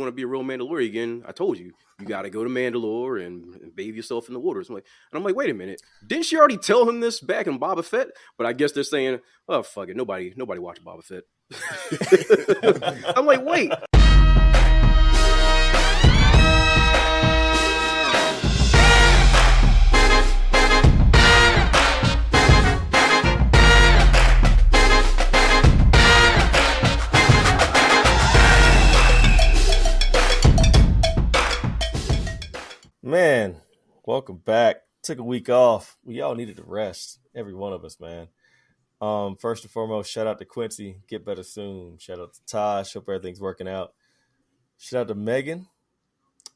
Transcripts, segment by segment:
want to be a real Mandalorian again, I told you, you got to go to Mandalore and bathe yourself in the waters. And I'm like, wait a minute, didn't she already tell him this back in Boba Fett? But I guess they're saying, oh fuck it, nobody watched Boba Fett. I'm like, wait. Man, welcome back. Took a week off. We all needed to rest. Every one of us, man. First and foremost, shout out to Quincy. Get better soon. Shout out to Tosh. Hope everything's working out. Shout out to Megan.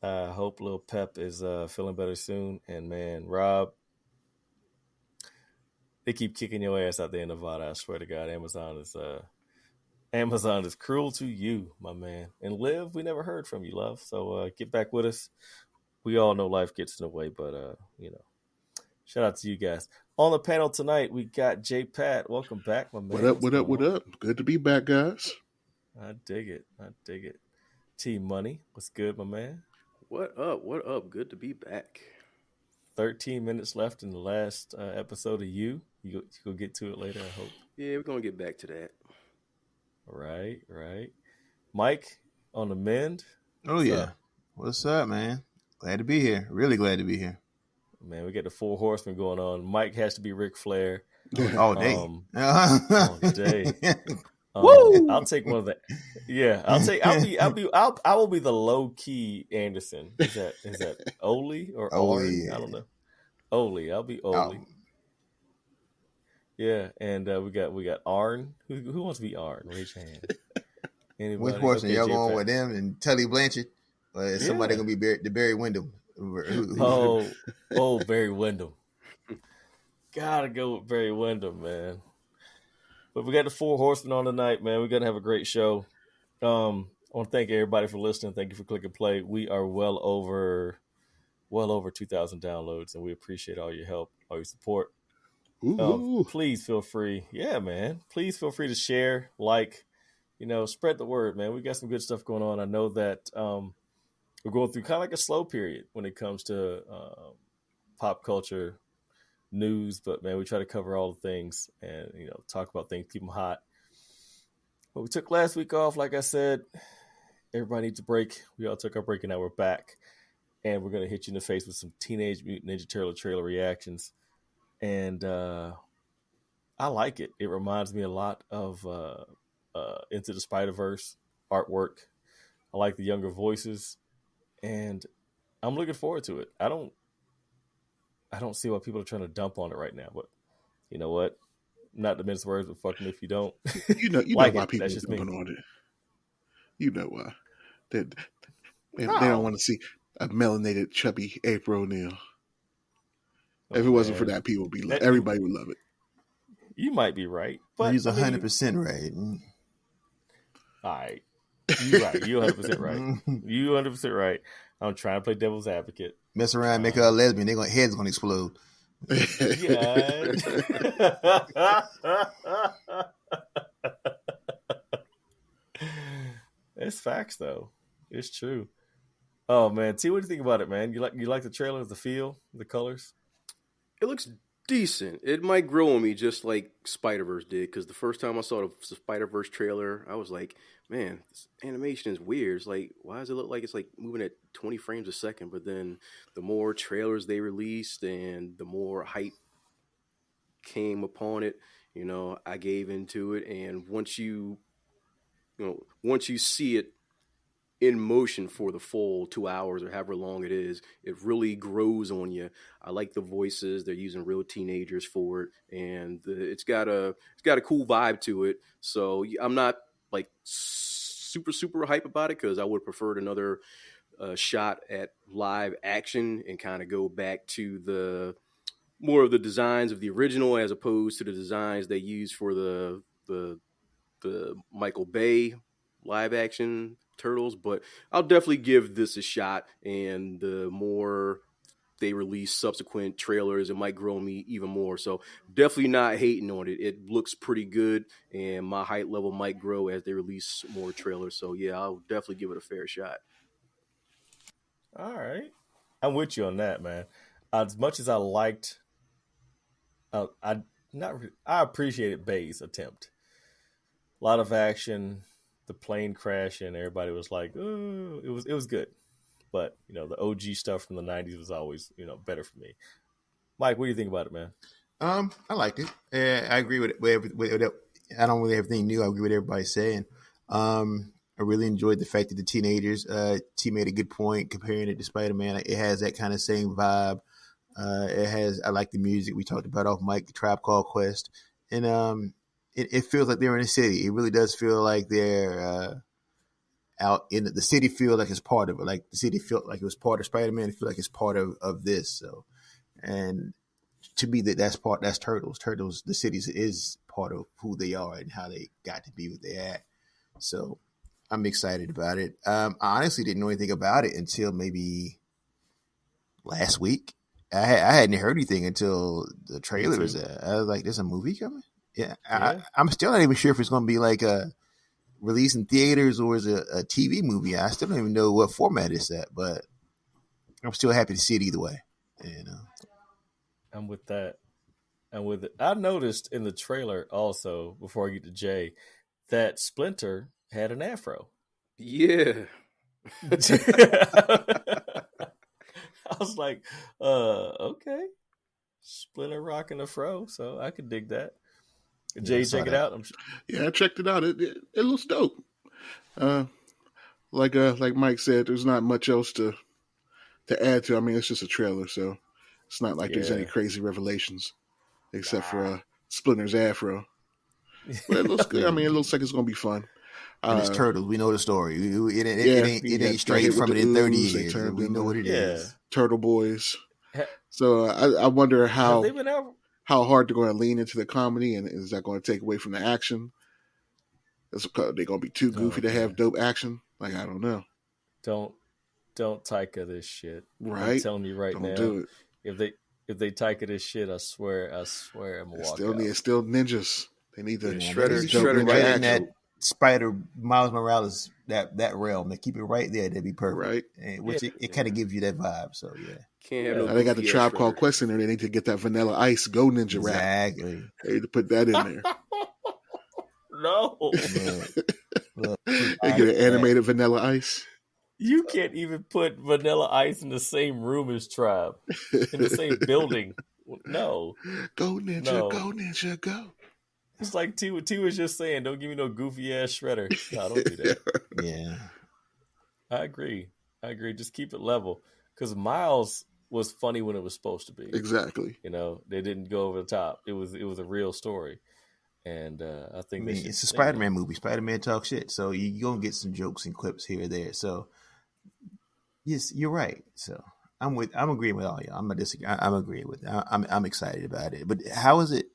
Hope Lil Pep is feeling better soon. And man, Rob, they keep kicking your ass out there in Nevada. I swear to God, Amazon is cruel to you, my man. And Liv, we never heard from you, love. So get back with us. We all know life gets in the way, but, shout out to you guys. On the panel tonight, we got J. Pat. Welcome back, my man. What up? Good to be back, guys. I dig it. T Money, what's good, my man? What up? Good to be back. 13 minutes left in the last episode of You. You'll get to it later, I hope. Yeah, we're going to get back to that. Right. Mike, on the mend. Oh, yeah. What's up, man? Glad to be here. Really glad to be here. Man, we got the Four Horsemen going on. Mike has to be Ric Flair. All day. All day. Woo! I'll take one of the. Yeah, I will be the low key Anderson. Is that Ole or Ole? Yeah. I don't know. Ole. I'll be Ole. Oh. Yeah, and we got Arn. Who wants to be Arn? Raise your hand. Anybody? Which portion? Okay, Y'all J-Pat. going with them and Tully Blanchard? Or is somebody going to be Barry Windham? Barry Windham. Gotta go with Barry Windham, man. But we got the Four Horsemen on tonight, man. We're gonna have a great show. I want to thank everybody for listening. Thank you for clicking play. We are well over 2,000 downloads, and we appreciate all your help, all your support. Please feel free. Yeah, man. Please feel free to share, spread the word, man. We got some good stuff going on. I know that we're going through kind of like a slow period when it comes to pop culture news, but man, we try to cover all the things and talk about things, keep them hot. But we took last week off, like I said. Everybody needs a break. We all took our break, and now we're back, and we're gonna hit you in the face with some Teenage Mutant Ninja Turtle trailer reactions, and I like it. It reminds me a lot of Into the Spider-Verse artwork. I like the younger voices. And I'm looking forward to it. I don't see why people are trying to dump on it right now. But you know what? Not to mince words, but fuck them if you don't. You know like why people are dumping on it. You know why. They don't want to see a melanated, chubby April O'Neil. If it wasn't for that, people would everybody would love it. You might be right. But he's 100% right. All right. You're right. You're 100% right. You 100% right. I'm trying to play devil's advocate. Mess around, make her a lesbian. Heads gonna explode. Yeah. It's facts, though. It's true. Oh man, T, what do you think about it, man? You like the trailer, the feel, the colors? It looks decent. It might grow on me just like Spider-Verse did, because the first time I saw the Spider-Verse trailer, I was like, man, this animation is weird. It's like, why does it look like it's like moving at 20 frames a second? But then the more trailers they released and the more hype came upon it, I gave into it. And once you see it in motion for the full 2 hours or however long it is, it really grows on you. I like the voices. They're using real teenagers for it, and it's got a cool vibe to it. So I'm not like super hype about it, because I would have preferred another shot at live action and kind of go back to the more of the designs of the original as opposed to the designs they used for the Michael Bay live action Turtles. But I'll definitely give this a shot, and the more they release subsequent trailers, it might grow me even more. So definitely not hating on it. It looks pretty good, and my hype level might grow as they release more trailers. So yeah, I'll definitely give it a fair shot. All right. I'm with you on that, man. As much as I liked, I not re- I appreciated Bay's attempt. A lot of action, the plane crashing. Everybody was like, "Ooh," it was good. But the OG stuff from the '90s was always better for me. Mike, what do you think about it, man? I liked it. I agree I don't really have anything new. I agree with everybody saying. I really enjoyed the fact that the teenagers. T made a good point comparing it to Spider Man. It has that kind of same vibe. It has. I like the music we talked about off mic, the Tribe Called Quest, and it feels like they're in a city. It really does feel like they're out in the city. Feel like it's part of it. Like the city felt like it was part of Spider Man. It feel like it's part of this. So, and to me, that's Turtles. Turtles, the cities is part of who they are and how they got to be what they at. So I'm excited about it. I honestly didn't know anything about it until maybe last week. I hadn't heard anything until the trailer was there. I was like, "There's a movie coming." Yeah. I'm still not even sure if it's going to be like a release in theaters or is it a TV movie. I still don't even know what format it's at, but I'm still happy to see it either way. I'm with that. And with it, I noticed in the trailer also, before I get to Jay, that Splinter had an afro. Yeah. I was like, okay. Splinter rocking a fro, so I could dig that. Jay, check it out. Yeah, I checked it out. It looks dope. Like Mike said, there's not much else to add to. I mean, it's just a trailer, so it's not like there's any crazy revelations except for Splinter's afro. But it looks good. I mean, it looks like it's going to be fun. And it's Turtles. We know the story. It ain't straight from it in 30 years. We know what it is. Turtle Boys. So I wonder how hard they're going to lean into the comedy, and is that going to take away from the action? They're going to be too goofy to have dope action? Like, I don't know. Don't Taika this shit. Right? I'm telling you right now. Do it. If they Taika this shit, I swear I'm gonna walk out. It's still ninjas. They need to shredder right in that Spider Miles Morales that realm. They keep it right there. That'd be perfect. Right. And it kind of gives you that vibe. So yeah. Can't have no they got the Tribe Called Quest in there. They need to get that Vanilla Ice Go Ninja rap. Exactly. They need to put that in there. No. They get an animated Vanilla Ice. You can't even put Vanilla Ice in the same room as Tribe, in the same building. No. Go Ninja, go Ninja, go. It's like T was just saying, don't give me no goofy ass shredder. No, don't do that. Yeah. I agree. Just keep it level. Because Miles was funny when it was supposed to be. Exactly. They didn't go over the top. It was a real story. And I think it's a Spider-Man movie. Spider-Man talk shit. So you're going to get some jokes and clips here or there. So yes, you're right. So I'm agreeing with all y'all. I'm agreeing with that. I'm excited about it. But how is it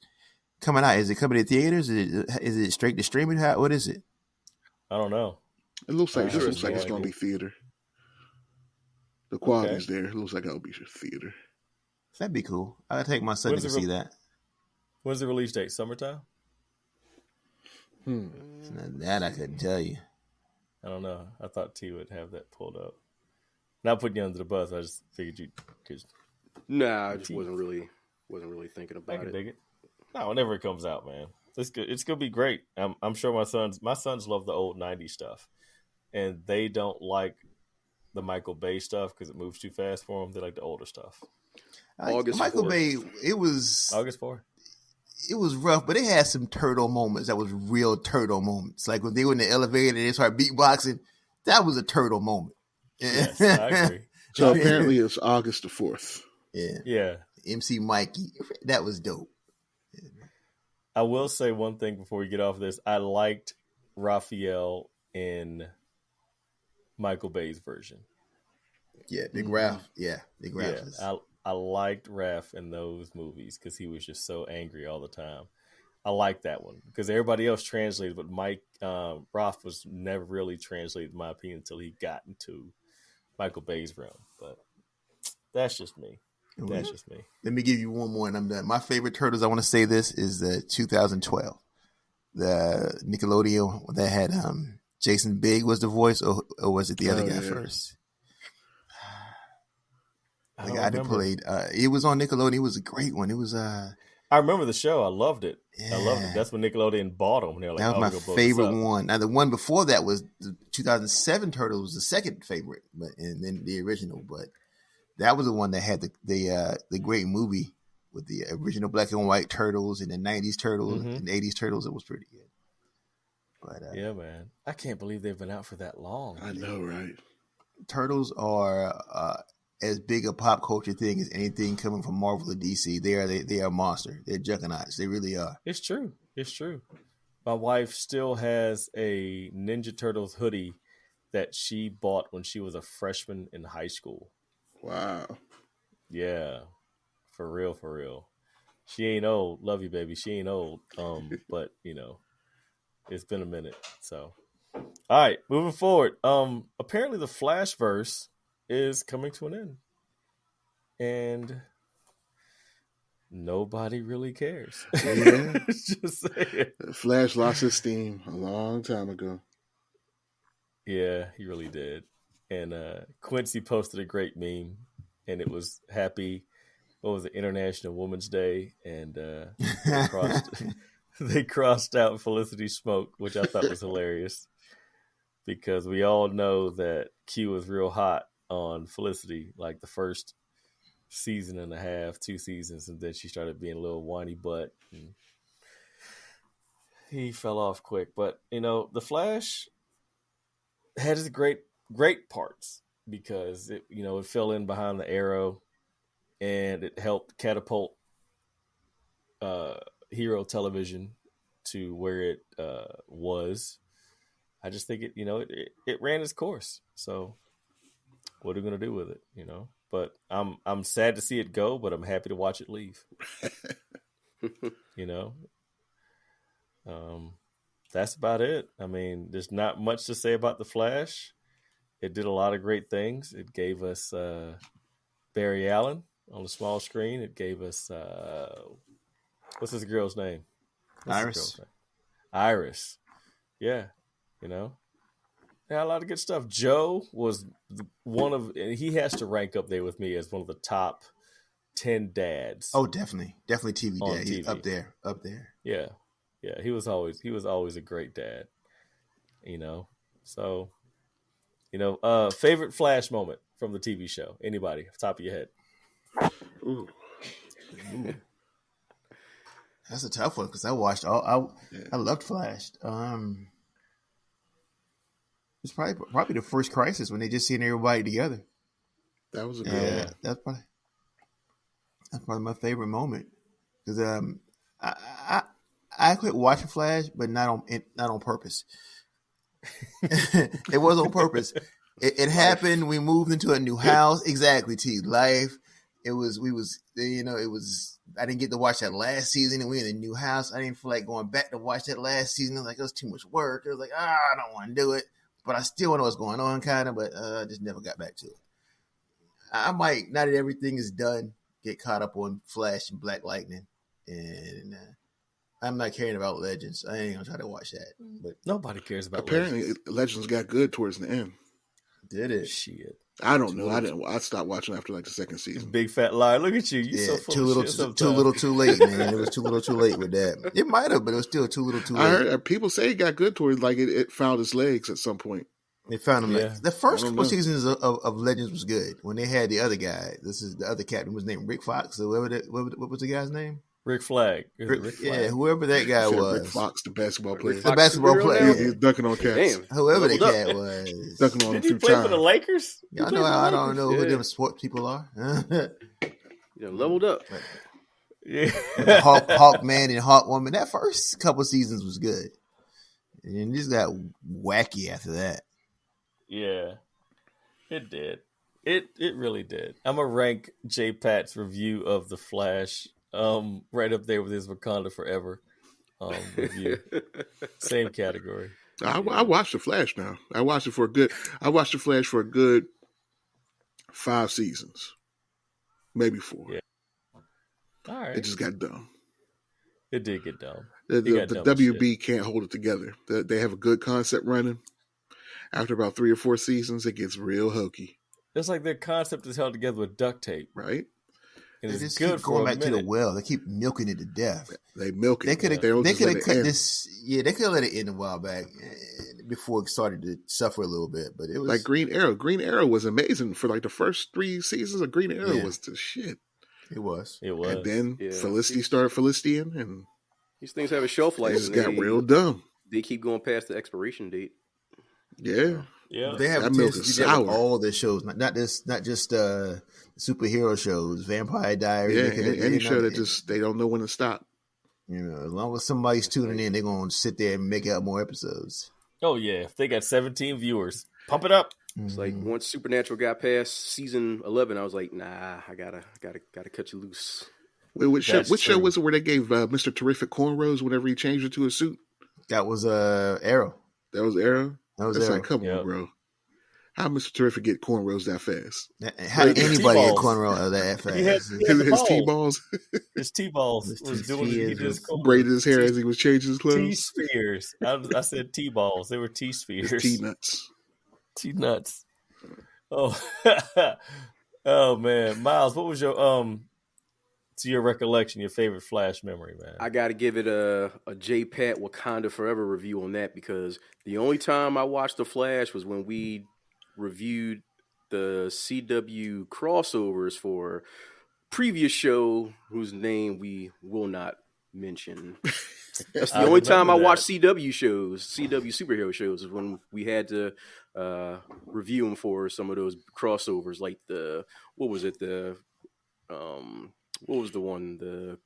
coming out? Is it coming to theaters? Is it straight to streaming? What is it? I don't know. It looks like it's going to be theater. The quality's there. It looks like it'll be theater. That'd be cool. I'd take my son to see that. When's the release date? Summertime? That I couldn't tell you. I don't know. I thought T would have that pulled up. Not putting you under the bus. I just figured you. Nah, I just wasn't really thinking about it. I can dig it. No, whenever it comes out, man, it's good. It's gonna be great. I'm sure my sons love the old '90s stuff, and they don't like the Michael Bay stuff because it moves too fast for them. They like the older stuff. Michael Bay, it was August 4th. It was rough, but it had some turtle moments that was real turtle moments. Like when they were in the elevator and they started beatboxing, that was a turtle moment. Yes, I agree. So apparently it's August the 4th. Yeah. MC Mikey, that was dope. I will say one thing before we get off this. I liked Raphael in Michael Bay's version. Yeah, Big Raph. Yeah, Big Raph. Yeah, I liked Raph in those movies because he was just so angry all the time. I like that one because everybody else translated, but Raph was never really translated, in my opinion, until he got into Michael Bay's realm. But that's just me. That's just me. Let me give you one more and I'm done. My favorite Turtles, I want to say this, is the 2012. The Nickelodeon that had Jason Bigg was the voice, or was it the other guy first? The guy that played, it was on Nickelodeon. It was a great one. It was I remember the show. I loved it. Yeah. I loved it. That's when Nickelodeon bought them. Like, that was my favorite one. Now the one before that was the 2007 Turtles was the second favorite, and then the original. But that was the one that had the great movie with the original black and white Turtles and the 90s Turtles and the 80s Turtles. It was pretty good. But yeah, man, I can't believe they've been out for that long. I know, right? Turtles are as big a pop culture thing as anything coming from Marvel or DC. They are a monster. They're juggernauts. They really are. It's true. It's true. My wife still has a Ninja Turtles hoodie that she bought when she was a freshman in high school. Wow. Yeah. For real, for real. She ain't old. Love you, baby. She ain't old. But it's been a minute. So all right, moving forward. Apparently the Flashverse is coming to an end. And nobody really cares. Yeah. Just saying. Flash lost his steam a long time ago. Yeah, he really did. And Quincy posted a great meme, and it was happy. What was it, International Women's Day? And they crossed out Felicity Smoke, which I thought was hilarious. Because we all know that Q was real hot on Felicity, like the first season and a half, 2 seasons, and then she started being a little whiny butt. And he fell off quick. But, The Flash had its great parts because it fell in behind the Arrow and it helped catapult hero television to where it was. I just think it ran its course. So what are we going to do with it, But I'm sad to see it go, but I'm happy to watch it leave. That's about it. I mean, there's not much to say about The Flash. It did a lot of great things. It gave us Barry Allen on the small screen. It gave us what's this girl's name? Iris. Yeah. Yeah, a lot of good stuff. Joe was and he has to rank up there with me as one of the top 10 dads. Oh, definitely TV dad. He's up there. Yeah, he was always a great dad. So, favorite Flash moment from the TV show. Anybody, off the top of your head? Ooh. That's a tough one because I watched I loved Flash. It's probably the first Crisis when they just seeing everybody together. That was a good one. That's probably my favorite moment because I quit watching Flash, but not on purpose. It was on purpose. It happened. We moved into a new house. Exactly, T. Life. It was. I didn't get to watch that last season, and we in a new house. I didn't feel like going back to watch that last season. I was like, it was too much work. I was like, I don't want to do it. But I still want to know what's going on, kind of. But I just never got back to it. I might, now that everything is done, get caught up on Flash and Black Lightning, and I'm not caring about Legends. I ain't gonna try to watch that. But nobody cares about. Apparently, Legends got good towards the end. Did it? Shit. I don't know. I stopped watching after like the second season. Big fat liar. Look at you. You so full too of shit too little, too late, man. It was too little, too late with that. It might have, but it was still too little, too late. I heard people say it got good towards like it found its legs at some point. They found him. Yeah. The first couple seasons of Legends was good when they had the other guy. This is the other captain was named Rick Fox. Or what was the guy's name? Rick Flag. Rick Flag? Yeah, whoever that guy was. Rick Fox, the basketball player. The basketball player. He's dunking on cats. Damn. Whoever the cat was. Dunking on him through time. Did he play for the Lakers? I don't know who them sports people are. Leveled up. Yeah. Hawkman and Hawkwoman. That first couple seasons was good. And it just got wacky after that. Yeah, it did. It really did. I'm gonna rank J Pat's review of The Flash right up there with his Wakanda Forever review. Same category. I watched The Flash now. I watched The Flash for a good 5 seasons, maybe 4. Yeah. All right. It just got dumb. It did get dumb. The WB can't hold it together. They have a good concept running. After about 3 or 4 seasons, it gets real hokey. It's like their concept is held together with duct tape. Right. And They it's just good keep for going a back to the minute. well. They keep milking it to death. They milk it. They could have cut cut this. Yeah, they could have let it end a while back before it started to suffer a little bit. But it was like Green Arrow. Green Arrow was amazing for like the first 3 seasons of Green Arrow was the shit. It was. And then Felicity started Felicitying, and these things have a shelf life. It got real dumb. They keep going past the expiration date. Yeah. Yeah, they have that a milk tendency is to do that with sour. all their shows, not just superhero shows, Vampire Diaries. Yeah, any show that just they don't know when to stop. You know, as long as somebody's tuning in, they're gonna sit there and make out more episodes. Oh yeah, if they got 17 viewers, pump it up. It's like once Supernatural got past season 11, I was like, nah, I gotta cut you loose. Wait, which show was it where they gave Mr. Terrific cornrows whenever he changed into a suit? That was Arrow. That was Arrow. That's Arrow. like, come on, bro. How Mr. Terrific get cornrows that fast? How did anybody get cornrows that fast? His T-balls. His T-balls was doing. He just braided his hair as he was changing his clothes. T-spheres. I said T-balls. They were T-spheres. T-nuts. T-nuts. Oh, oh man, Miles, what was your to your recollection, your favorite Flash memory, man? I got to give it a J-Pat Wakanda Forever review on that, because the only time I watched The Flash was when we reviewed the CW crossovers for previous show whose name we will not mention. That's the only time I watched CW superhero shows, is when we had to review them for some of those crossovers, like what was the one?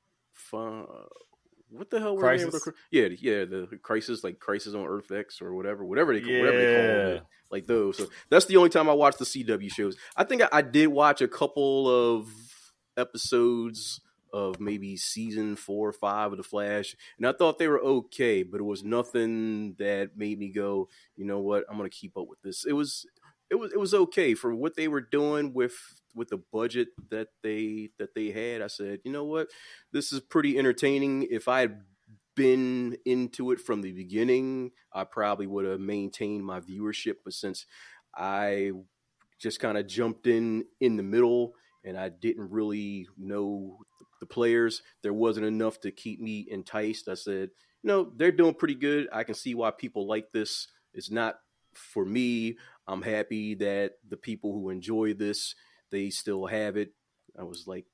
What the hell were Crisis? they? The Crisis, like Crisis on Earth X or whatever they called it, like those. So that's the only time I watched the CW shows. I think I did watch a couple of episodes of maybe season 4 or 5 of The Flash, and I thought they were okay, but it was nothing that made me go, you know what, I'm gonna keep up with this. It was okay for what they were doing with the budget that they had. I said, you know what, this is pretty entertaining. If I had been into it from the beginning, I probably would have maintained my viewership. But since I just kind of jumped in the middle and I didn't really know the players, there wasn't enough to keep me enticed. I said, they're doing pretty good. I can see why people like this. It's not for me. I'm happy that the people who enjoy this, they still have it. I was like,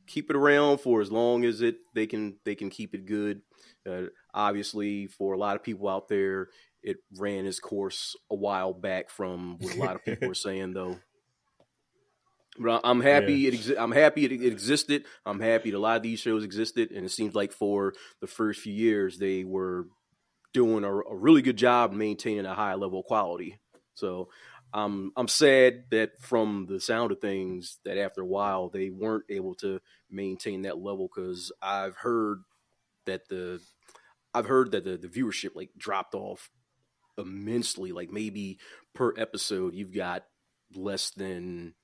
keep it around for as long as they can keep it good. Obviously, for a lot of people out there, it ran its course a while back from what a lot of people are saying, though. But I'm happy I'm happy it existed. I'm happy that a lot of these shows existed, and it seems like for the first few years they were doing a really good job maintaining a high level of quality. So I'm sad that from the sound of things that after a while they weren't able to maintain that level, because I've heard that the viewership like dropped off immensely. Like maybe per episode you've got less than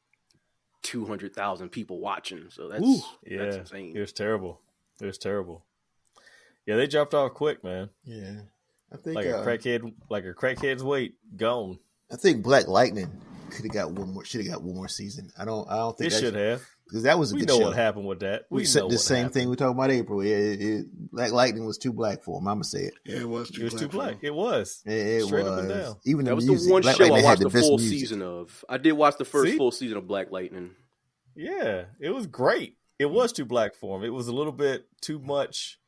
200,000 people watching. So that's insane. It was terrible. Yeah, they dropped off quick, man. Yeah, I think like a crackhead's weight gone. I think Black Lightning should have got one more season. I don't think it should have, because that was a good show. We know what happened with that. We said the same thing we talked about April. Black Lightning was too black for him. I'm gonna say it. Yeah, it was too black. It was. It straight was. up and down. Even that was music. the one Black show Lightning I watched had the full music. season of. I did watch the first full season of Black Lightning. Yeah, it was great. It was too black for him. It was a little bit too much.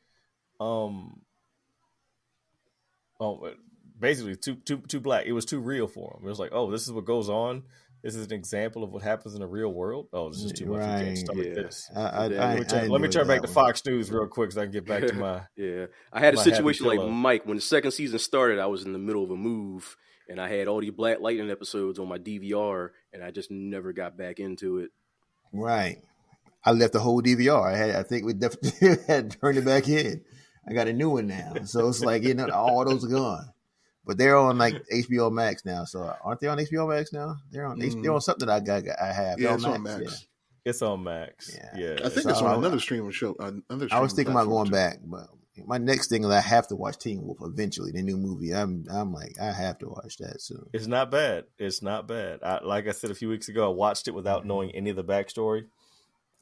Basically too black. It was too real for him. It was like, oh, this is what goes on. This is an example of what happens in the real world. Oh, this is too much. Right. You can't stomach this. Let me turn back to Fox News real quick so I can get back to my. Yeah, I had a situation like pillow. Mike when the second season started. I was in the middle of a move, and I had all the Black Lightning episodes on my DVR, and I just never got back into it. Right. I left the whole DVR. I think we definitely had to turn it back in. I got a new one now, so it's like all those are gone. But they're on like HBO Max now. So aren't they on HBO Max now? They're on they're on something that I have. Yeah, it's on Max. Yeah. It's on Max. Yeah. I think it's on another streaming show. I was thinking about going back, but my next thing is I have to watch Teen Wolf eventually. The new movie. I'm like, I have to watch that soon. It's not bad. It's not bad. Like I said a few weeks ago, I watched it without knowing any of the backstory.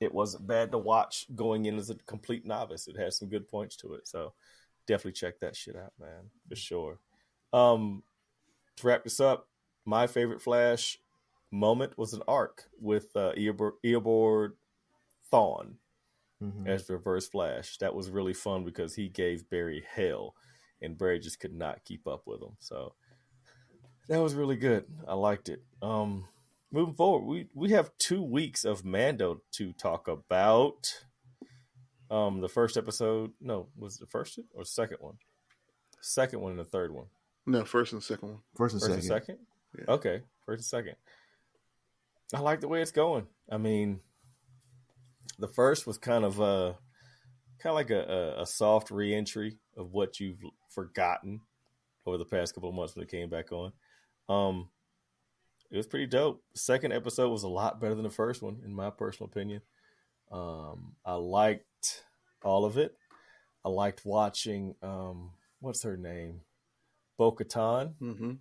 It wasn't bad to watch going in as a complete novice. It has some good points to it. So definitely check that shit out, man, for sure. To wrap this up, my favorite Flash moment was an arc with Eobard Thawne as Reverse Flash. That was really fun because he gave Barry hell, and Barry just could not keep up with him. So that was really good. I liked it. Moving forward, we have 2 weeks of Mando to talk about. The first episode, no, was it the first or the second one? Second one and the third one. No, first and second one. First and second. Yeah. Okay, first and second. I like the way it's going. I mean, the first was kind of like a soft re-entry of what you've forgotten over the past couple of months when it came back on. It was pretty dope. The second episode was a lot better than the first one, in my personal opinion. I liked all of it. I liked watching, what's her name? Bo-Katan. Mm-hmm.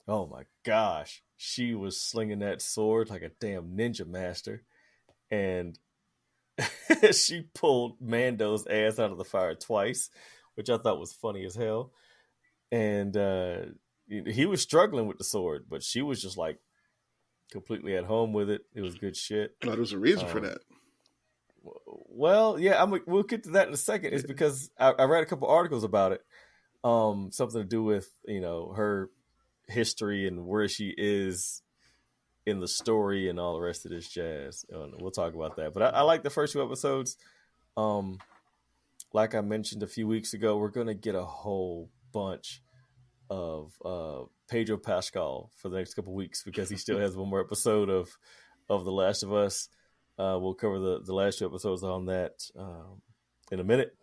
Oh my gosh. She was slinging that sword like a damn ninja master. And she pulled Mando's ass out of the fire twice, which I thought was funny as hell. And he was struggling with the sword, but she was just like completely at home with it. It was good shit. Oh, there's a reason for that. Well, yeah, we'll get to that in a second. It's because I read a couple articles about it. Something to do with, her history and where she is in the story and all the rest of this jazz. We'll talk about that. But I like the first 2 episodes. Like I mentioned a few weeks ago, we're going to get a whole bunch of Pedro Pascal for the next couple of weeks because he still has one more episode of The Last of Us. We'll cover the last 2 episodes on that in a minute.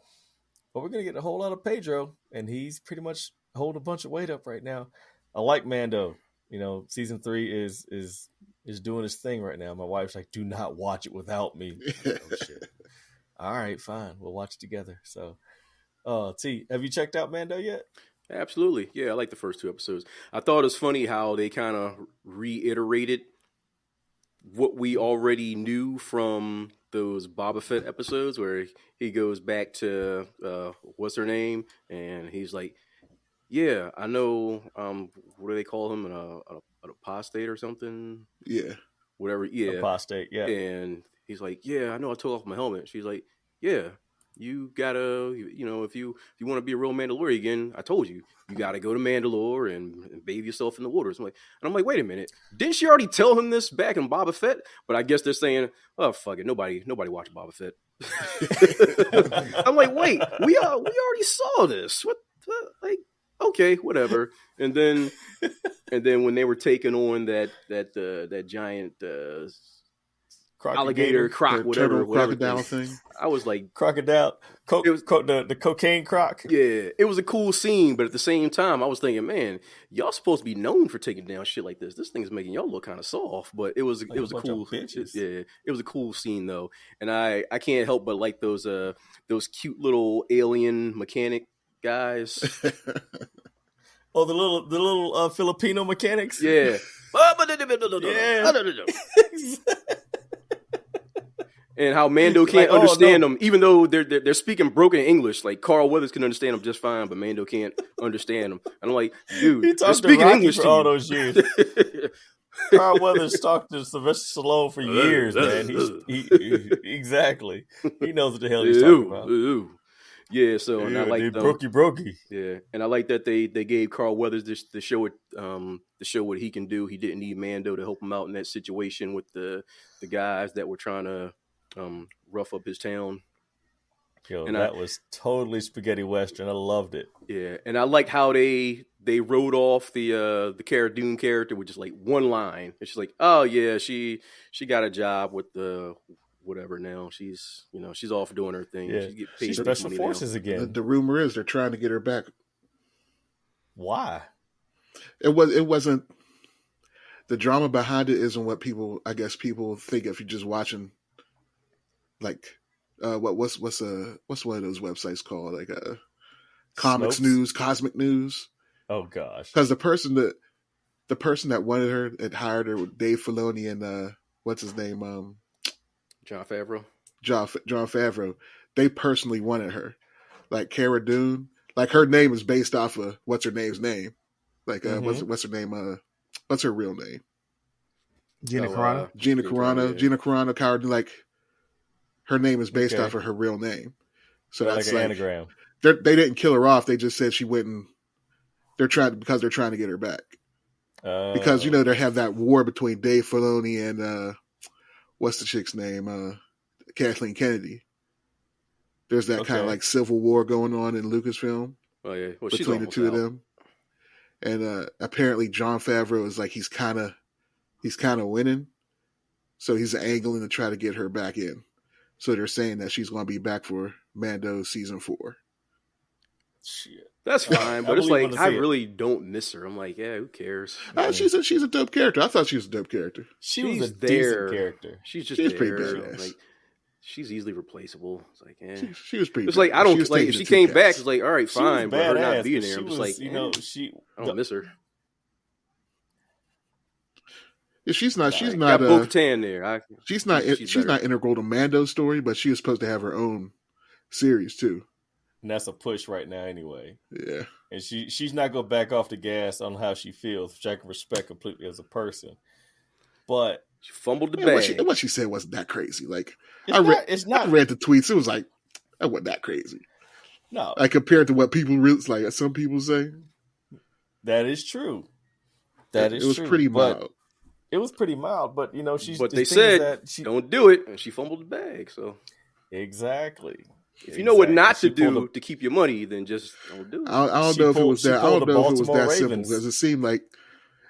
But we're going to get a whole lot of Pedro, and he's pretty much holding a bunch of weight up right now. I like Mando. Season 3 is doing his thing right now. My wife's like, do not watch it without me. Oh, shit. All right, fine. We'll watch it together. So, T, have you checked out Mando yet? Absolutely. Yeah, I like the first 2 episodes. I thought it was funny how they kind of reiterated what we already knew from those Boba Fett episodes where he goes back to what's her name, and he's like, yeah, I know, what do they call him, an apostate or something? Yeah. Whatever, yeah. Apostate, yeah. And he's like, yeah, I know I took off my helmet. She's like, yeah, you gotta, if you want to be a real Mandalorian again, I told you, you gotta go to Mandalore and bathe yourself in the waters. And I'm like, wait a minute, didn't she already tell him this back in Boba Fett? But I guess they're saying, oh fuck it, nobody watched Boba Fett. I'm like, wait, we already saw this. What? Like, okay, whatever. And then when they were taking on that giant alligator croc, whatever crocodile thing. I was like, crocodile. It was the cocaine croc. Yeah, it was a cool scene, but at the same time, I was thinking, man, y'all supposed to be known for taking down shit like this. This thing's making y'all look kind of soft, but it was a cool. It was a cool scene though, and I can't help but like those cute little alien mechanic guys. Oh, the little Filipino mechanics. Yeah. Yeah. And how Mando can't understand them, even though they're speaking broken English. Like Carl Weathers can understand them just fine, but Mando can't understand them. And I'm like, dude, they're speaking English for all those years. Carl Weathers talked to Sylvester Stallone for years, man. He exactly. He knows what the hell he's talking about. Yeah, so and I like brokey. Yeah, and I like that they gave Carl Weathers to show what he can do. He didn't need Mando to help him out in that situation with the guys that were trying to rough up his town. Yo, and that was totally spaghetti western. I loved it. Yeah, and I like how they wrote off the Cara Dune character with just like one line. It's just like, oh yeah, she got a job with the whatever now. She's off doing her thing. Yeah. She's special forces again. The rumor is they're trying to get her back. Why? It wasn't the drama behind it isn't what people think if you're just watching like what's one of those websites called, like Comics Snopes? News, Cosmic News? Oh gosh, Because the person that wanted her, that hired her, with Dave Filoni and what's his name, Jon Favreau. John Favreau, they personally wanted her. Like Cara Dune, like her name is based off of what's her name's name. Like what's her name? What's her real name? Gina Carano. Gina Carano. Yeah. Gina Carano. Cara Dune, like her name is based off of her real name. So like that's an like anagram. they didn't kill her off. They just said she wouldn't. They're trying to get her back. Because they have that war between Dave Filoni and what's the chick's name? Kathleen Kennedy. There's that kind of like civil war going on in Lucasfilm between the two of them. And apparently Jon Favreau is like he's kind of winning, so he's angling to try to get her back in. So they're saying that she's going to be back for Mando season 4. Shit. That's fine, but it's like I really don't miss her. I'm like, yeah, who cares? She's a dope character. I thought she was a dope character. She was a decent character. She's pretty there. badass. Like, she's easily replaceable. It's like, she was pretty. It's like I don't like if she came back. It's like, all right, fine, but her not badass, being there, I'm she just was, like, I don't miss her. Yeah, she's not. Got Bo-Katan there. She's not integral to Mando's story, but she was supposed to have her own series too. And that's a push right now, anyway. Yeah, and she's not gonna back off the gas on how she feels, which I can respect completely as a person. But she fumbled the bag. What she said wasn't that crazy. Like I read the tweets. It was like that wasn't that crazy. No, like compared to what people like some people say. That is true. It was true, pretty mild. It was pretty mild, but she's. But they said that don't do it, and she fumbled the bag. So exactly. If you know what not to do to keep your money, then just don't do it. I don't know if it was that. I don't know if it was that simple, because it seemed like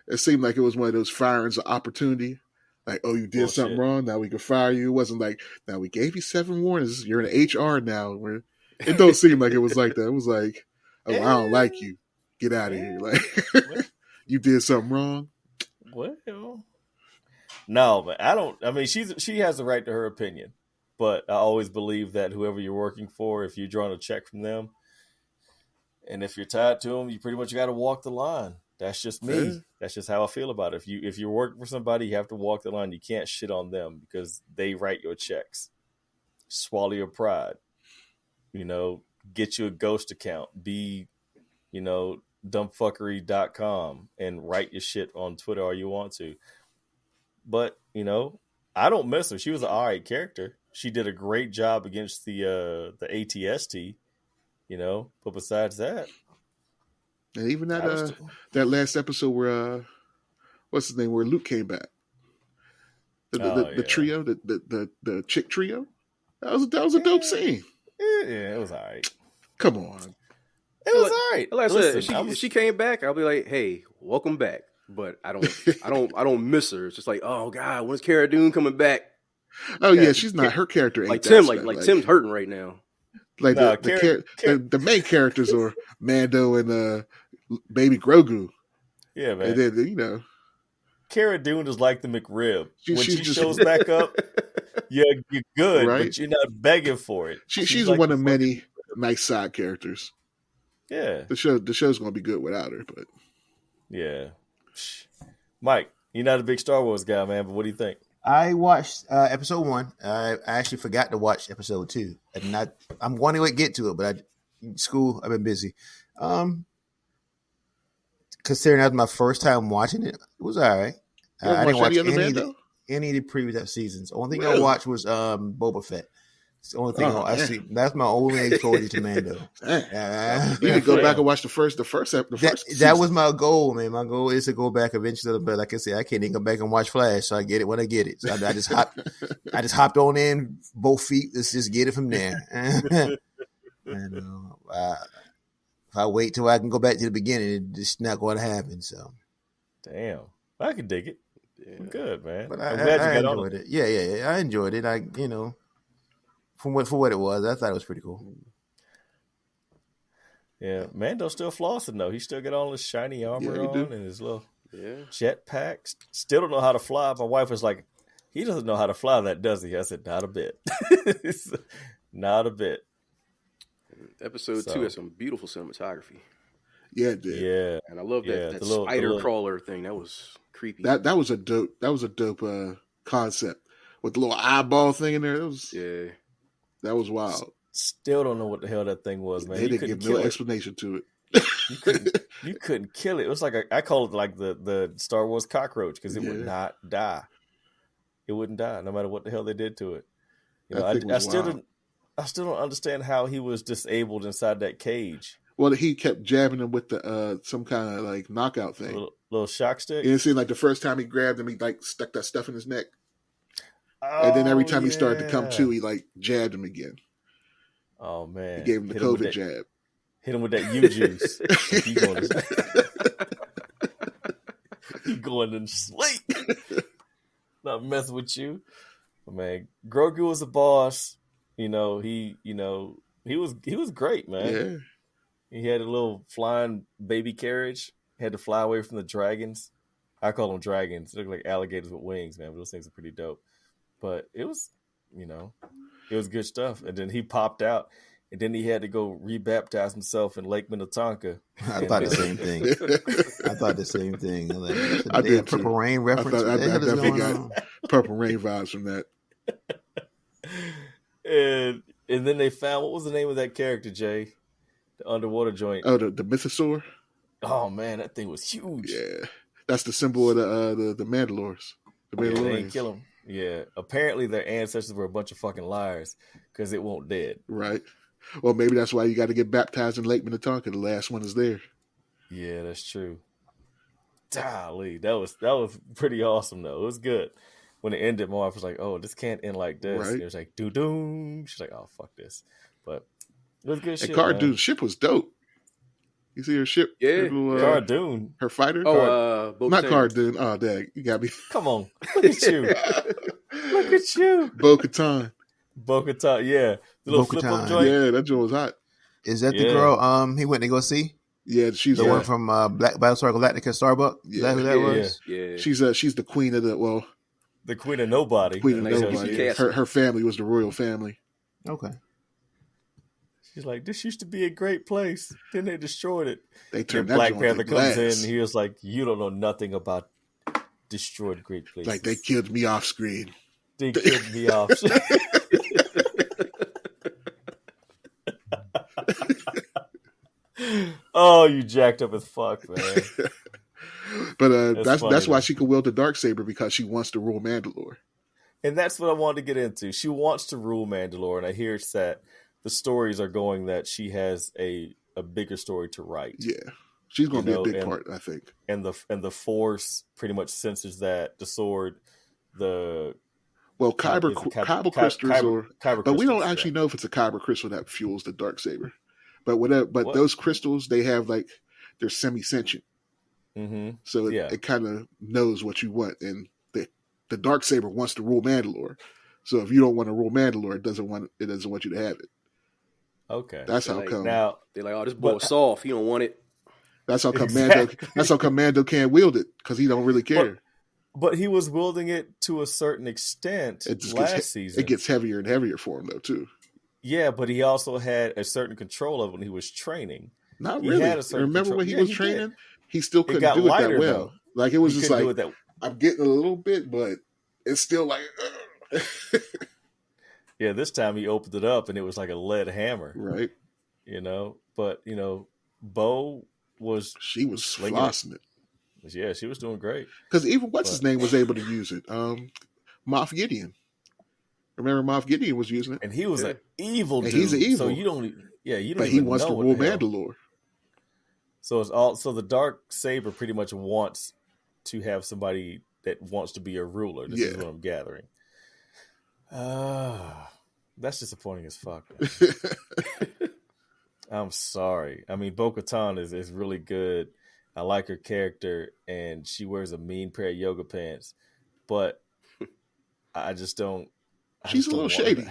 it was one of those firings of opportunity. Like, oh, you did something wrong, now we can fire you. It wasn't like, now we gave you 7 warnings. You're in HR now. It don't seem like it was like that. It was like, oh, I don't like you. Get out of here. Like, you did something wrong. Well, no, but I don't. I mean, she has the right to her opinion. But I always believe that whoever you're working for, if you're drawing a check from them, and if you're tied to them, you pretty much got to walk the line. That's just me. Yeah. That's just how I feel about it. If you're working for somebody, you have to walk the line. You can't shit on them because they write your checks. Swallow your pride. Get you a ghost account. Be, dumbfuckery.com and write your shit on Twitter all you want to. But, I don't miss her. She was an all right character. She did a great job against the ATST, but besides that. And even that last episode where what's his name, where Luke came back. The trio, the chick trio. That was a dope scene. Yeah, it was all right. Come on. It was all right. Like I said, if she came back, I'll be like, hey, welcome back. But I don't miss her. It's just like, oh God, when's Cara Dune coming back? Oh yeah, she's not, her character ain't like that Tim. stuff. Like Tim's hurting right now. Like the main characters are Mando and Baby Grogu. Yeah, man. And then Cara Dune is like the McRib. When she shows back up, you're good, right? But you're not begging for it. She's like one of many nice side characters. Yeah, the show's gonna be good without her, but yeah. Mike, you're not a big Star Wars guy, man, but what do you think? I watched episode 1. I actually forgot to watch episode 2. I'm wanting to get to it, but I've been busy. Considering that was my first time watching it, it was all right. I didn't watch any of the previous seasons. The only thing I watched was Boba Fett. It's the only thing I see. That's my only exposure to Mando. You need to go back and watch the first episode. That was my goal, man. My goal is to go back eventually, but like I said, I can't even go back and watch Flash, so I get it when I get it. So I just hopped on in both feet. Let's just get it from there. And if I wait till I can go back to the beginning, it's not going to happen. So, damn, I can dig it. Yeah. Good, man. But I'm glad you got enjoyed it. Yeah, I enjoyed it. For what it was, I thought it was pretty cool. Yeah, Mando's still flossing though. He still got all his shiny armor on and his little jetpack. Still don't know how to fly. My wife was like, "He doesn't know how to fly that, does he?" I said, "Not a bit." Not a bit. Episode 2 has some beautiful cinematography. Yeah, it did. Yeah, and I love that spider crawler thing. That was creepy. That was a dope concept with the little eyeball thing in there. That was wild. Still don't know what the hell that thing was, man. They didn't give no explanation to it. You couldn't kill it. It was like I call it like the Star Wars cockroach because it would not die. It wouldn't die no matter what the hell they did to it. You know, I still don't understand how he was disabled inside that cage. Well, he kept jabbing him with the some kind of like knockout thing, little shock stick. And it seemed like the first time he grabbed him, he like stuck that stuff in his neck, and then every time he started to come to, he like jabbed him again. Oh man! He gave him the COVID jab. Hit him with that U juice. He going to sleep. Not messing with you, but man. Grogu was a boss. You know he was great, man. Yeah. He had a little flying baby carriage. He had to fly away from the dragons. I call them dragons. They look like alligators with wings, man. But those things are pretty dope. But it was, it was good stuff. And then he popped out. And then he had to go rebaptize himself in Lake Minnetonka. I thought the same thing. I did Purple Rain reference. I definitely got Purple Rain vibes from that. And then they found, what was the name of that character, Jay? The underwater joint. Oh, the mythosaur. Oh man, that thing was huge. Yeah, that's the symbol of the Mandalores. The Mandalorians. Yeah, they didn't kill him. Yeah, apparently their ancestors were a bunch of fucking liars because it won't dead. Right. Well, maybe that's why you got to get baptized in Lake Minnetonka. The last one is there. Yeah, that's true. Golly, that was pretty awesome though. It was good. When it ended, my wife was like, "Oh, this can't end like this." Right. It was like, "Doo doo." She's like, "Oh, fuck this," but. It was good shit. And Cara Dune's ship was dope. You see her ship? Yeah. Cara Dune. Her fighter? Oh, not Cara Dune. Oh, dang. You got me. Come on. Look at you. Look at you. Bo-Katan. Bo-Katan, yeah. The little flip-up joint. Yeah, that joint was hot. Is that the girl he went to go see? Yeah, she's the one from Battlestar Galactica Starbuck. Yeah. Is that who that was? Yeah. She's the queen of the queen of nobody. Queen of nobody. Her family was the royal family. Okay. She's like, this used to be a great place. Then they destroyed it. They turned that Black Panther glass. comes in and he was like, you don't know nothing about destroyed great places. Like, they killed me off screen. They killed me off. Oh, you jacked up as fuck, man. But that's why she can wield the Darksaber, because she wants to rule Mandalore. And that's what I wanted to get into. She wants to rule Mandalore, and I hear it's that the stories are going that she has a bigger story to write. Yeah, she's going to be a big part, I think. And the Force pretty much censors that. The sword, kyber crystals, but we don't actually know if it's a kyber crystal that fuels the Darksaber. But those crystals, they have they're semi-sentient. Mm-hmm. So it kind of knows what you want, and the Darksaber wants to rule Mandalore. So if you don't want to rule Mandalore, it doesn't want you to have it. Okay, that's how come. Now they're like, "Oh, this boy's soft. He don't want it." That's how come Mando. That's how come Mando can't wield it, because he don't really care. But he was wielding it to a certain extent last season. It gets heavier and heavier for him, though, too. Yeah, but he also had a certain control of it when he was training. Not really. Remember when he was training? He still couldn't do it lighter, that well. Though. Like, it was just like, I'm getting a little bit, but it's still like... Yeah, this time he opened it up and it was like a lead hammer. Right. But, Bo was... She was flossing it. Yeah, she was doing great. Because even his name was able to use it. Moff Gideon. Remember, Moff Gideon was using it, and he was an evil dude. He's an evil. So you don't. Yeah, you don't. But he wants to rule Mandalore. So it's all. So the Darksaber pretty much wants to have somebody that wants to be a ruler. This is what I'm gathering. That's disappointing as fuck. I'm sorry. I mean, Bo-Katan is really good. I like her character, and she wears a mean pair of yoga pants, but I just don't. She's a little shady.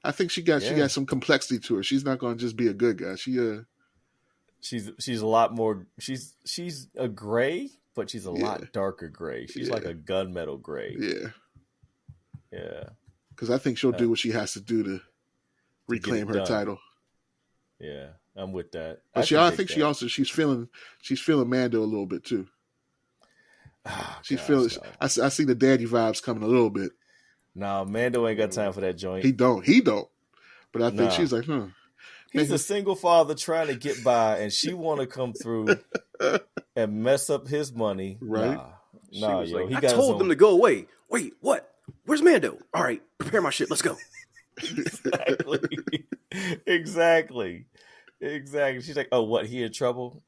I think she got some complexity to her. She's not going to just be a good guy. She's a lot more. She's a gray, but she's a lot darker gray. She's like a gunmetal gray. Yeah. Yeah. Because I think she'll do what she has to do to reclaim her title. Yeah, I'm with that. But I think she's feeling Mando a little bit too. Oh, she's feeling. No. I see the daddy vibes coming a little bit. No, Mando ain't got time for that joint. He don't. But I think she's like, He's a single father trying to get by, and she want to come through and mess up his money. Right? Nah, yo. Like, I told them to go away. Wait, what? Where's Mando? All right, prepare my shit. Let's go. Exactly. She's like, oh, what? He in trouble?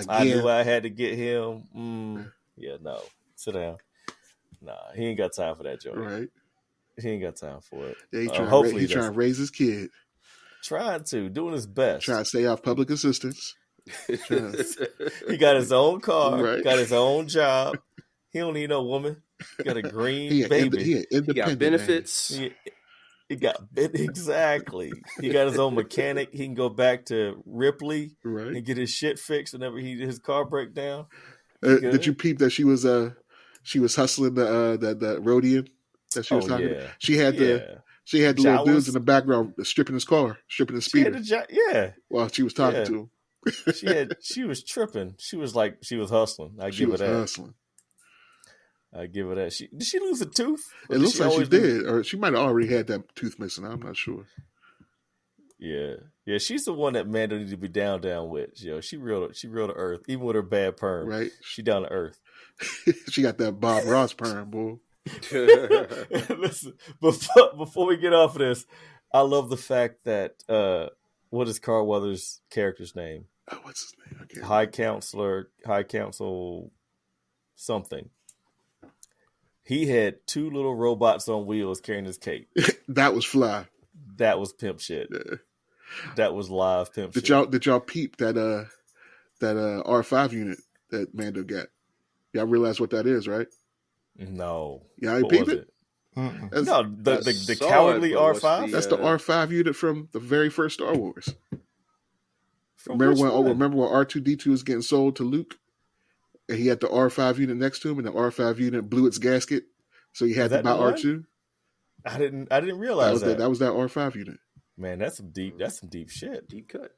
I knew I had to get him. Yeah, no. Sit down. Nah, he ain't got time for that joke. Right. He ain't got time for it. Yeah, he's trying to raise his kid. Trying to, doing his best. Trying to stay off public assistance. He got his own car, right. Got his own job. He don't need no woman. He got a green baby. He got benefits. He got exactly. He got his own mechanic. He can go back to Ripley and get his shit fixed whenever his car break down. Did you peep that she was hustling the Rhodian that she was talking about? She had the little dudes in the background stripping his speeder. While she was talking to him. She was tripping. She was hustling. I give her that. Did she lose a tooth? It looks like she did, or she might have already had that tooth missing. I'm not sure. Yeah. She's the one that Mando needs to be down with. You know, she real to earth, even with her bad perm. Right. She down to earth. She got that Bob Ross perm, boy. Listen, before we get off of this, I love the fact that what is Carl Weathers' character's name? Oh, what's his name? High Council something. He had two little robots on wheels carrying his cape. That was fly. That was pimp shit. Yeah. That was live pimp shit. Did y'all peep that R5 unit that Mando got? Y'all realize what that is, right? No. Yeah, you peep it? No, the cowardly R5? That's the R5 unit from the very first Star Wars. Remember when R2-D2 was getting sold to Luke? And he had the R5 unit next to him, and the R5 unit blew its gasket, so he had to buy R2. I didn't realize that. That was that R5 unit. Man, that's some deep shit. Deep cut.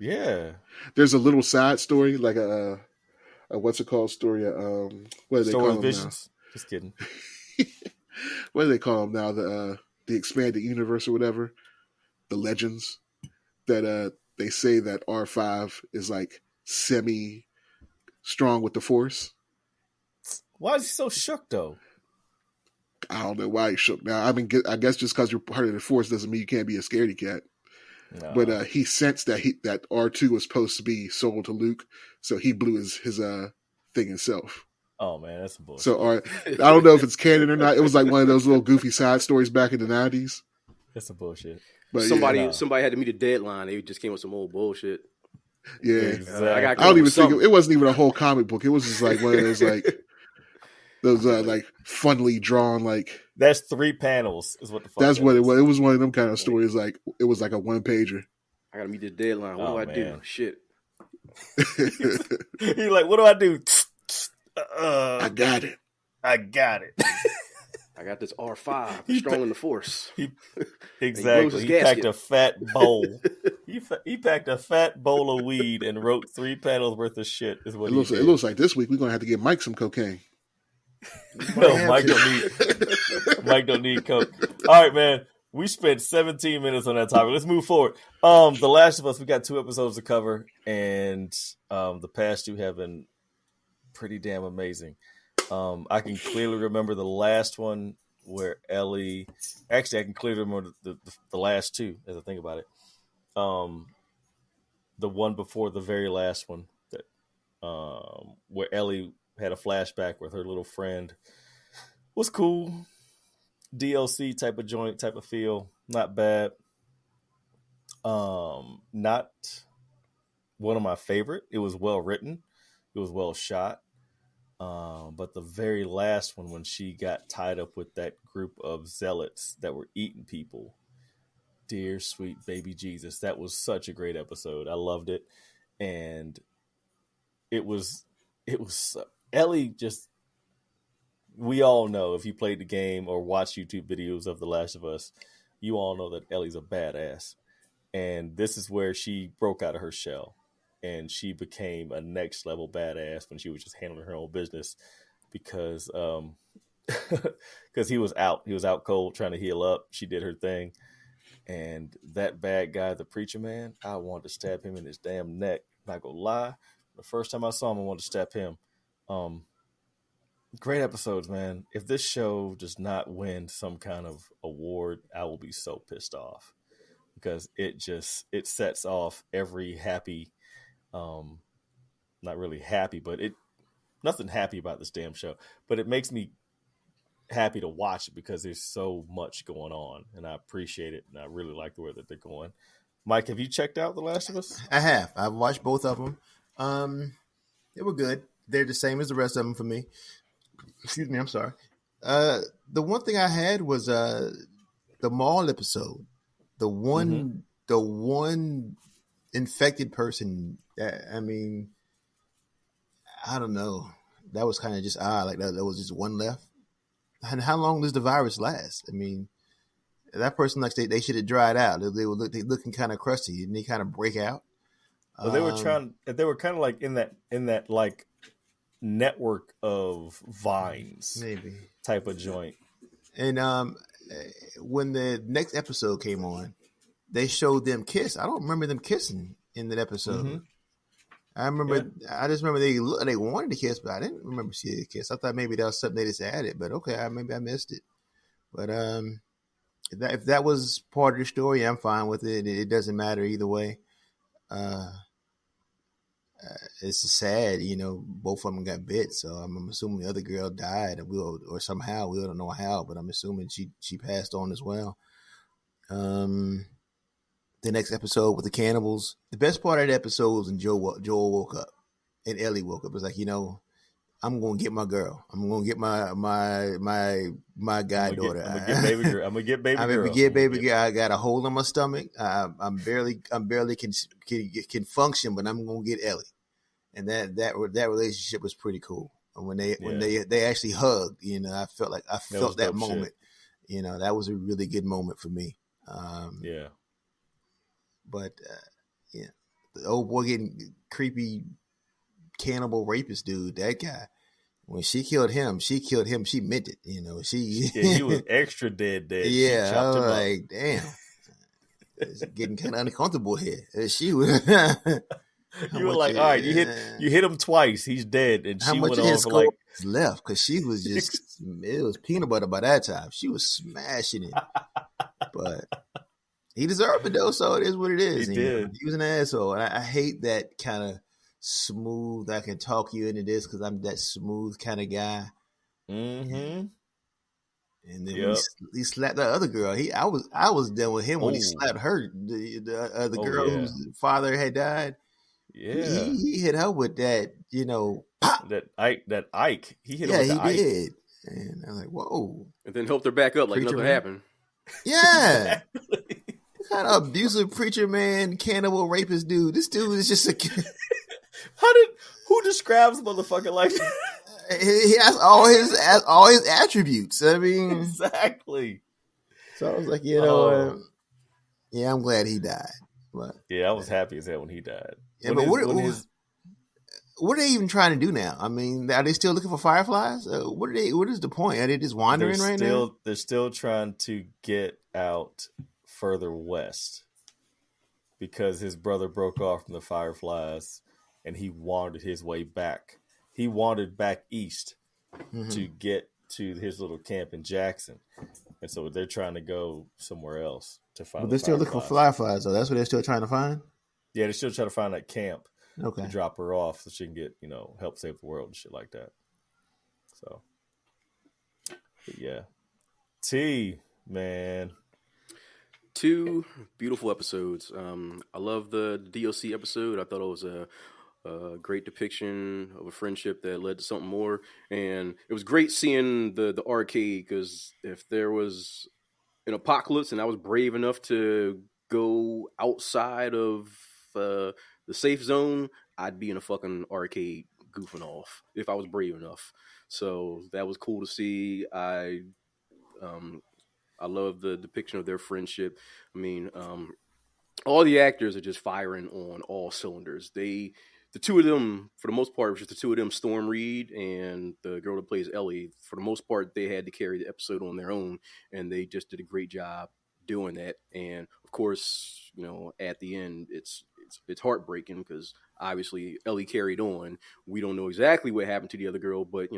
Yeah. There's a little side story, like a what's it called story? What do they call them Visions? Now? Just kidding. What do they call them now? The expanded universe or whatever. The legends that they say that R5 is like semi strong with the Force. Why is he so shook though? I don't know why he's shook now. I mean, I guess just because you're part of the Force doesn't mean you can't be a scaredy cat. No. But he sensed that that R2 was supposed to be sold to Luke, so he blew his thing himself. Oh man, that's bullshit. So I don't know if it's canon or not. It was like one of those little goofy side stories back in the 90s. That's some bullshit. But somebody had to meet a deadline. They just came with some old bullshit. Yeah, exactly. I don't even think it wasn't even a whole comic book. It was just like one of those like funnily drawn like. That's 3 panels. Is what the fuck. That's what it was. It was one of them kind of stories. Like it was like a 1-pager. I gotta meet the deadline. What do I do? Shit. He's like, what do I do? I got it. I got this R5 strong in the Force. Exactly. He packed a fat bowl. He packed a fat bowl of weed and wrote 3 panels worth of shit. Is what it looks like this week we're gonna have to give Mike some cocaine. No, Mike don't need coke. All right, man. We spent 17 minutes on that topic. Let's move forward. The Last of Us, we got 2 episodes to cover, and the past 2 have been pretty damn amazing. I can clearly remember the last one where Ellie. Actually, I can clearly remember the last 2 as I think about it. The one before the very last one that where Ellie had a flashback with her little friend. Was cool. DLC type of joint, type of feel. Not bad. Not one of my favorite. It was well written. It was well shot. But the very last one, when she got tied up with that group of zealots that were eating people, dear sweet baby Jesus, that was such a great episode. I loved it. And it was Ellie just, we all know if you played the game or watched YouTube videos of The Last of Us, you all know that Ellie's a badass. And this is where she broke out of her shell. And she became a next level badass when she was just handling her own business because because he was out. He was out cold trying to heal up. She did her thing. And that bad guy, the preacher man, I wanted to stab him in his damn neck. Not gonna lie. The first time I saw him, I wanted to stab him. Great episodes, man. If this show does not win some kind of award, I will be so pissed off because it sets off every happy, not really happy, but nothing happy about this damn show, but it makes me happy to watch it because there's so much going on and I appreciate it. And I really like the way that they're going. Mike, have you checked out The Last of Us? I have. I've watched both of them. They were good. They're the same as the rest of them for me. Excuse me. I'm sorry. The one thing I had was the mall episode. The one infected person. I mean, I don't know. That was kind of just odd. Like that was just one left. And how long does the virus last? I mean, that person, like they should have dried out. They looking kind of crusty, and they kind of break out. Well, they were kind of like in that like network of vines, maybe type of joint. And when the next episode came on, they showed them kiss. I don't remember them kissing in that episode. Mm-hmm. I just remember they wanted to kiss, but I didn't remember seeing a kiss. I thought maybe that was something they just added, but okay, maybe I missed it. But if that was part of the story, I'm fine with it. It doesn't matter either way. It's sad, both of them got bit, so I'm assuming the other girl died, or somehow we don't know how, but I'm assuming she passed on as well. The next episode with the cannibals. The best part of the episode was when Joel woke up and Ellie woke up. It was like, I'm gonna get my girl. I'm gonna get my goddaughter. I'm gonna get baby girl. I'm gonna get baby girl. I got a hole in my stomach. I'm barely can function, but I'm gonna get Ellie. And that relationship was pretty cool. And when they actually hugged, I felt that moment. Shit. That was a really good moment for me. But the old boy getting creepy cannibal rapist dude, that guy. When she killed him. She meant it. He was extra dead. Yeah, I was like, damn, it's getting kind of uncomfortable here. She was. You were like, all right, you hit him twice. He's dead, and she went on for like left because she was just it was peanut butter by that time. She was smashing it, but. He deserved it though, so it is what it is. He did. He was an asshole, and I hate that kind of smooth. I can talk you into this because I'm that smooth kind of guy. Mm-hmm. And then he slapped that other girl. I was done with him when he slapped her. The girl whose father had died. Yeah, he hit her with that. Pop! That Ike. He hit her with the Ike. Did. And I'm like, whoa. And then helped her back up like nothing happened. Yeah. Kind of abusive preacher man, cannibal rapist dude. This dude is just who describes motherfucker like that? He has all his attributes. I mean, exactly. So I was like, yeah, I'm glad he died. But yeah, I was happy as hell when he died. Yeah, but what are they even trying to do now? I mean, are they still looking for fireflies? What is the point? Are they just wandering now? They're still trying to get out further west because his brother broke off from the fireflies and he wandered his way back. He wandered back east to get to his little camp in Jackson. And so they're trying to go somewhere else to find. But they're still looking for fireflies, though. That's what they're still trying to find? Yeah, they're still trying to find that camp to drop her off so she can get, help save the world and shit like that. So, but yeah. T, man. 2 beautiful episodes. I love the DLC episode. I thought it was a great depiction of a friendship that led to something more. And it was great seeing the arcade because if there was an apocalypse and I was brave enough to go outside of the safe zone, I'd be in a fucking arcade goofing off if I was brave enough. So that was cool to see. I love the depiction of their friendship. I mean, all the actors are just firing on all cylinders. The two of them, for the most part, it was just the two of them, Storm Reed and the girl that plays Ellie. For the most part, they had to carry the episode on their own, and they just did a great job doing that. And of course, at the end, it's heartbreaking because obviously Ellie carried on. We don't know exactly what happened to the other girl, but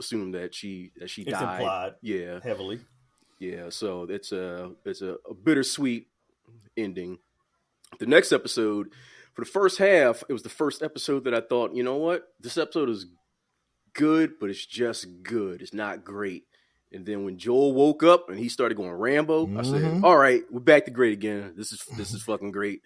assume that she it's died. Implied, yeah, heavily. Yeah, so it's a bittersweet ending. The next episode, for the first half, it was the first episode that I thought, you know what, this episode is good, but it's just good. It's not great. And then when Joel woke up and he started going Rambo, I said, "All right, we're back to great again. This is fucking great."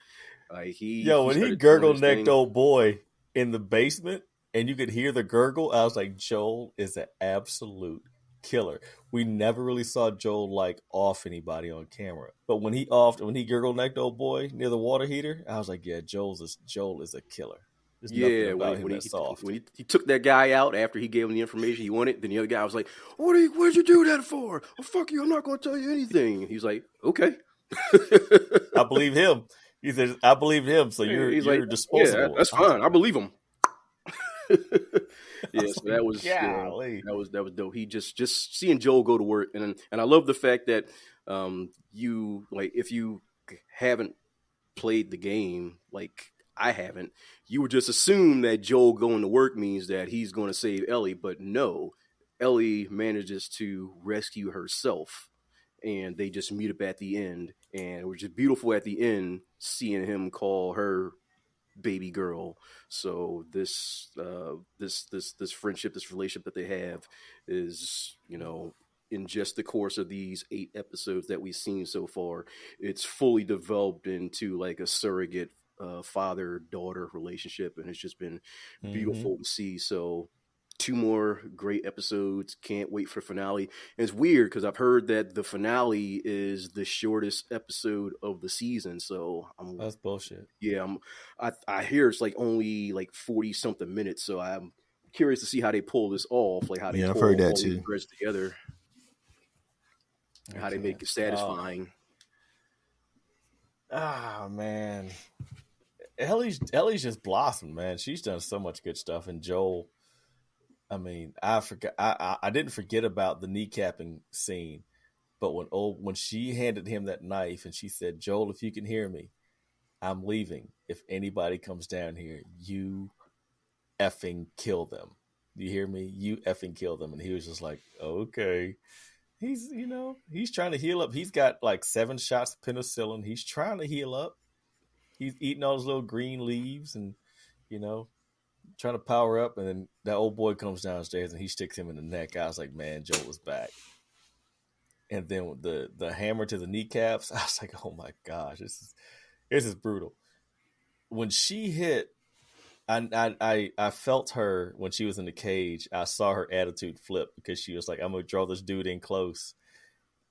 Like when he gurgle necked old boy in the basement, and you could hear the gurgle, I was like, Joel is an absolute killer. We never really saw Joel like off anybody on camera, but when he gurgle necked old boy near the water heater, I was like, yeah, Joel is a killer. There's nothing about him that's soft. When he took that guy out after he gave him the information he wanted, then the other guy was like, what did you do that for? Oh, fuck you, I'm not going to tell you anything. And he's like, okay. I believe him. He says, I believe him, so you're like, disposable. Yeah, that's fine. I believe him. Yeah, so that was dope. He just seeing Joel go to work, and I love the fact that you, like, if you haven't played the game like I haven't, you would just assume that Joel going to work means that he's going to save Ellie, but no, Ellie manages to rescue herself, and they just meet up at the end, and it was just beautiful at the end seeing him call her baby girl. So this friendship, this relationship that they have is, in just the course of these 8 episodes that we've seen so far, it's fully developed into like a surrogate father-daughter relationship, and it's just been beautiful to see. So 2 more great episodes. Can't wait for the finale. And it's weird because I've heard that the finale is the shortest episode of the season. So that's bullshit. Yeah, I hear it's like only like 40 something minutes. So I'm curious to see how they pull this off. Like how they pull I've heard that all too. these threads together. How they make it satisfying. Man, Ellie's just blossomed, man. She's done so much good stuff, and Joel. I mean, I forgot. I didn't forget about the kneecapping scene, but when she handed him that knife and she said, "Joel, if you can hear me, I'm leaving. If anybody comes down here, you effing kill them. You hear me? You effing kill them." And he was just like, "Okay." He's trying to heal up. He's got like 7 shots of penicillin. He's trying to heal up. He's eating all those little green leaves and trying to power up, and then that old boy comes downstairs and he sticks him in the neck. I was like, man, Joel is back. And then the hammer to the kneecaps, I was like, oh my gosh, this is brutal. When she hit, I felt her when she was in the cage. I saw her attitude flip because she was like, I'm gonna draw this dude in close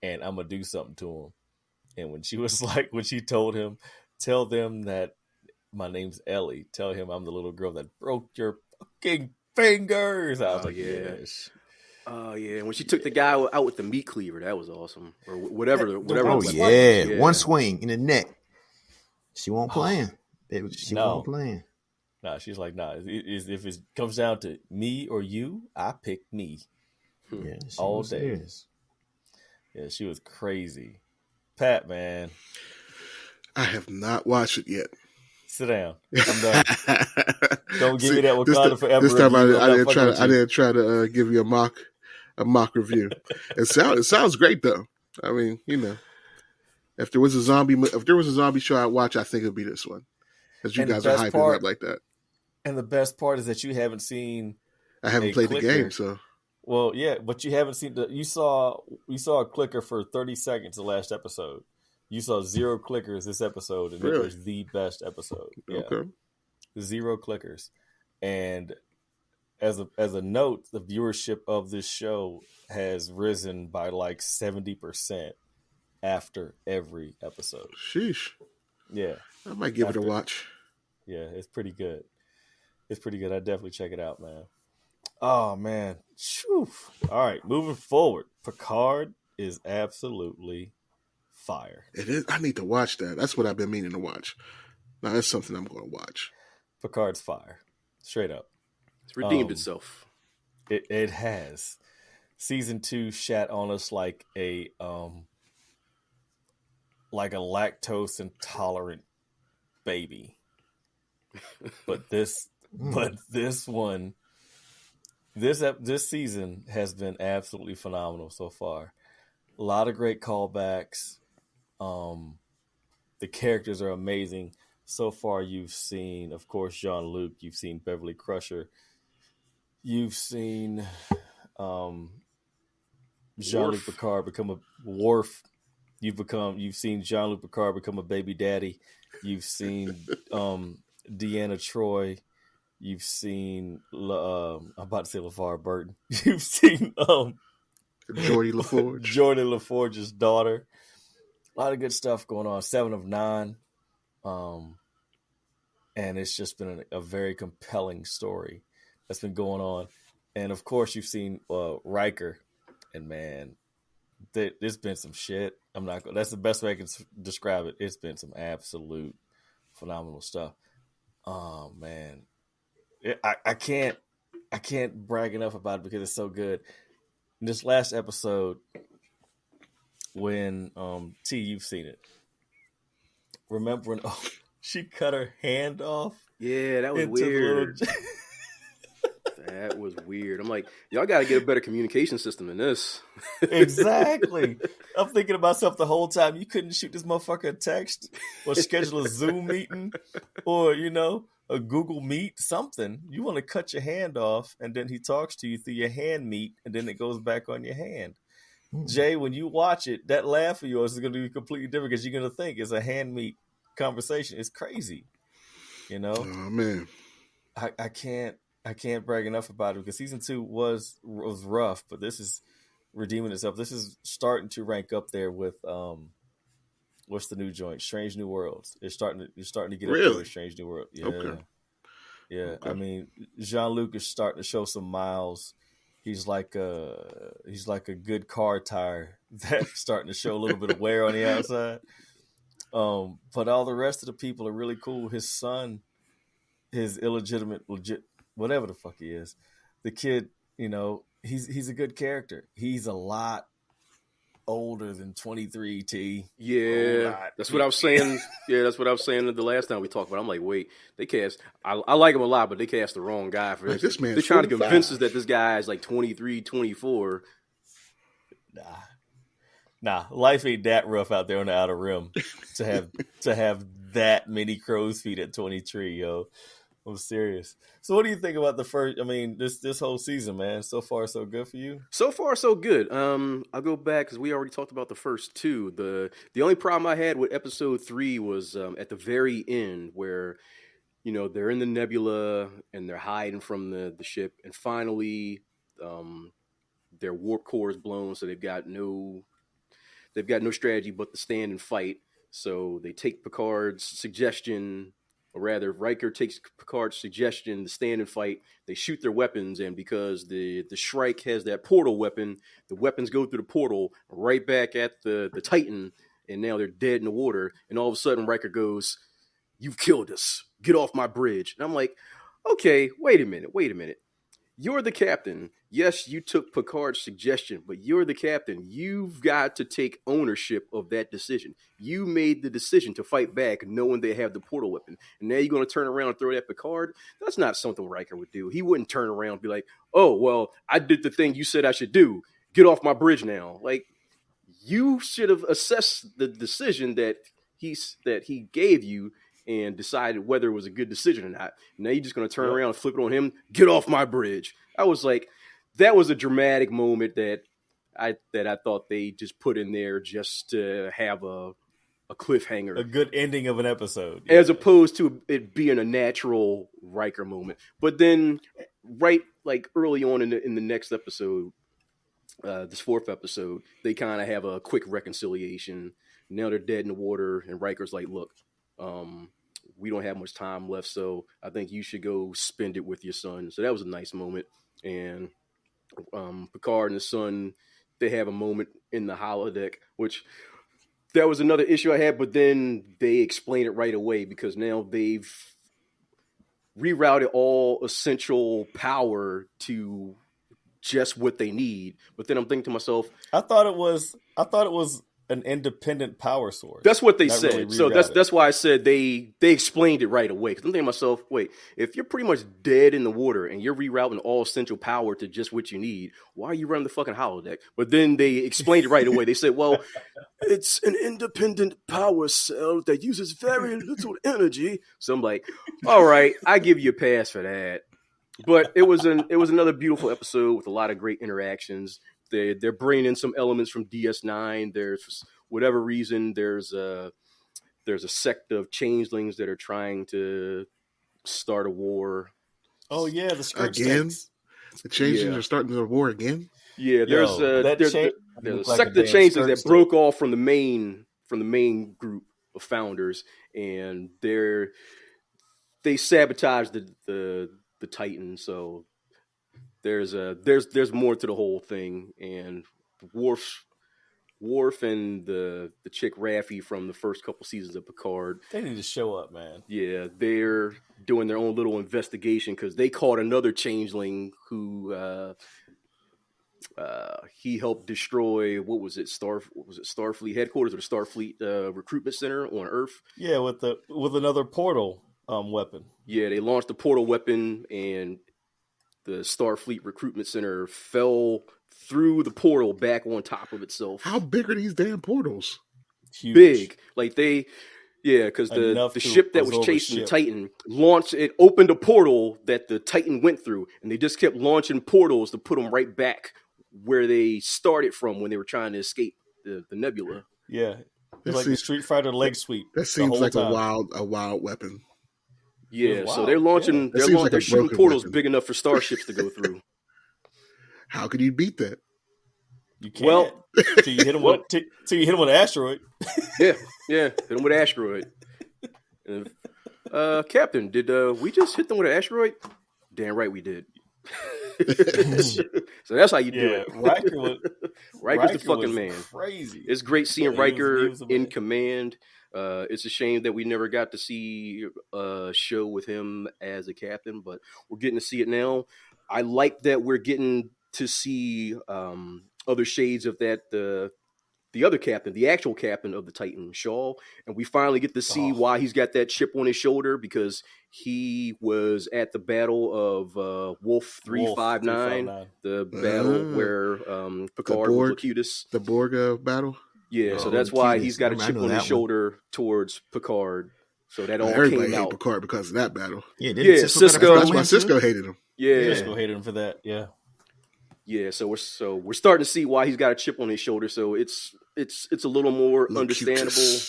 and I'm gonna do something to him. And when she was like, when she told him, tell them that my name's Ellie. Tell him I'm the little girl that broke your fucking fingers. I was like, yes. Oh yeah. When she took the guy out with the meat cleaver, that was awesome. Or whatever. Oh yeah. One swing in the neck. She won't playing. She won't playing. Nah, she's like, nah. If it comes down to me or you, I pick me. Yeah, all day. Serious. Yeah, she was crazy. Pat, man. I have not watched it yet. Sit down. I'm done. Don't give me that Wakanda Forever. This time I didn't try to give you a mock review. It sounds great though. I mean, if there was a zombie show I'd watch, I think it'd be this one. Because you guys are hyping it up like that. And the best part is that you haven't seen. I haven't played the game, so. Well, yeah, but you haven't seen you saw a clicker for 30 seconds the last episode. You saw 0 clickers this episode, and It was the best episode. Yeah. Okay. 0 clickers. And as a note, the viewership of this show has risen by like 70% after every episode. Sheesh. Yeah. I might give it a watch. Yeah, it's pretty good. It's pretty good. I'd definitely check it out, man. Oh, man. Whew. All right, moving forward. Picard is absolutely fire. It is. I need to watch that. That's what I've been meaning to watch. Now that's something I'm going to watch. Picard's fire, straight up. It's redeemed itself. It has. Season 2 shat on us like a lactose intolerant baby. But this one, this season has been absolutely phenomenal so far. A lot of great callbacks. The characters are amazing. So far, you've seen, of course, Jean-Luc. You've seen Beverly Crusher. You've seen Jean-Luc Picard become a Worf. You've seen Jean-Luc Picard become a baby daddy. You've seen Deanna Troi. You've seen I'm about to say LeVar Burton. You've seen Geordi LaForge's daughter. A lot of good stuff going on. 7 of 9. And it's just been a very compelling story that's been going on. And of course, you've seen Riker, and man, there's been some shit. That's the best way I can describe it. It's been some absolute phenomenal stuff. Oh man, I can't brag enough about it because it's so good. In this last episode, when T, you've seen it. Remember when she cut her hand off? Yeah, that was weird. That was weird. I'm like, y'all got to get a better communication system than this. Exactly. I'm thinking about myself the whole time. You couldn't shoot this motherfucker a text or schedule a Zoom meeting or, a Google Meet, something. You want to cut your hand off, and then he talks to you through your hand meet, and then it goes back on your hand. Jay, when you watch it, that laugh of yours is going to be completely different because you're going to think it's a hand meet conversation. It's crazy. Oh, man. I can't brag enough about it because season 2 was rough, but this is redeeming itself. This is starting to rank up there with what's the new joint? Strange New Worlds. You're starting to get up there with Strange New World. Yeah. Okay. Yeah. Okay. I mean, Jean-Luc is starting to show some miles. He's like a good car tire that's starting to show a little bit of wear on the outside. But all the rest of the people are really cool. His son, his legit, whatever the fuck he is, the kid, he's a good character. He's a lot older than 23 T. Yeah, that's what I was saying. Yeah, that's what I was saying the last time we talked about it. I'm like, wait, they cast. I like him a lot, but they cast the wrong guy for this. They're trying to convince us that this guy is like 23, 24. Nah, life ain't that rough out there on the outer rim to have that many crow's feet at 23, yo. I'm serious. So what do you think about the first, this whole season, man? So far, so good for you? So far, so good. I'll go back because we already talked about the first 2. The only problem I had with episode 3 was at the very end where, they're in the nebula and they're hiding from the ship. And finally, their warp core is blown. So they've got no strategy but to stand and fight. So they take Picard's suggestion. Or rather, Riker takes Picard's suggestion to stand and fight. They shoot their weapons, and because the Shrike has that portal weapon, the weapons go through the portal right back at the Titan, and now they're dead in the water. And all of a sudden, Riker goes, "You've killed us. Get off my bridge." And I'm like, okay, wait a minute. You're the captain. Yes, you took Picard's suggestion, but you're the captain. You've got to take ownership of that decision. You made the decision to fight back knowing they have the portal weapon. And now you're going to turn around and throw that at Picard? That's not something Riker would do. He wouldn't turn around and be like, "Oh, well, I did the thing you said I should do. Get off my bridge now." Like, you should have assessed the decision that he gave you and decided whether it was a good decision or not. Now you're just going to turn around and flip it on him. Get off my bridge. I was like, that was a dramatic moment that I thought they just put in there just to have a cliffhanger. A good ending of an episode. Yeah. As opposed to it being a natural Riker moment. But then right like early on in the next episode, this 4th episode, they kind of have a quick reconciliation. Now they're dead in the water and Riker's like, "Look, we don't have much time left, so I think you should go spend it with your son." So that was a nice moment. And Picard and his son, they have a moment in the holodeck, which that was another issue I had, but then they explain it right away because now they've rerouted all essential power to just what they need. But then I'm thinking to myself, I thought it was an independent power source. That's what they said. Really so that's why I said they explained it right away. Because I'm thinking to myself, wait, if you're pretty much dead in the water and you're rerouting all essential power to just what you need, why are you running the fucking holodeck? But then they explained it right away. They said, well, it's an independent power cell that uses very little energy. So I'm like, all right, I give you a pass for that. But it was another beautiful episode with a lot of great interactions. They're bringing in some elements from DS9. There's whatever reason there's a sect of changelings that are trying to start a war. Oh yeah, the script again. Stakes. The changelings are starting the war again. Yeah, there's a sect of changelings that broke off from the main group of founders, and they sabotaged the Titan. So there's more to the whole thing, and Worf and the chick Raffi from the first couple seasons of Picard. They need to show up, man. Yeah, they're doing their own little investigation because they caught another changeling who he helped destroy. What was it? Starfleet headquarters or the Starfleet recruitment center on Earth? Yeah, with another portal weapon. Yeah, they launched the portal weapon, and the Starfleet recruitment center fell through the portal back on top of itself. How big are these damn portals? Huge. Big. Like because the ship that was chasing the Titan launched, it opened a portal that the Titan went through, and they just kept launching portals to put them right back where they started from when they were trying to escape the nebula. Yeah. It's like the Street Fighter leg sweep. That seems like a wild weapon. Yeah, so they're launching. Yeah. They're shooting portals big enough for starships to go through. How could you beat that? You can't. Well, till you hit them with an asteroid. yeah, hit them with an asteroid. Captain, did we just hit them with an asteroid? Damn right we did. So that's how you do it. Riker's the fucking man. Crazy. It's great seeing Riker in command. It's a shame that we never got to see a show with him as a captain, but we're getting to see it now. I like that we're getting to see other shades of that. The other captain, the actual captain of the Titan, Shaw, and we finally get to see why he's got that chip on his shoulder, because he was at the battle of Wolf 359, the battle where Picard was Locutus. The Borg battle? Yeah, so that's why he's got a chip on his shoulder towards Picard. So that all everybody came out. Hated Picard because of that battle. Yeah, Cisco. That's why Cisco hated him. Yeah, Cisco hated him for that. Yeah. Yeah, so we're starting to see why he's got a chip on his shoulder. So it's a little more understandable.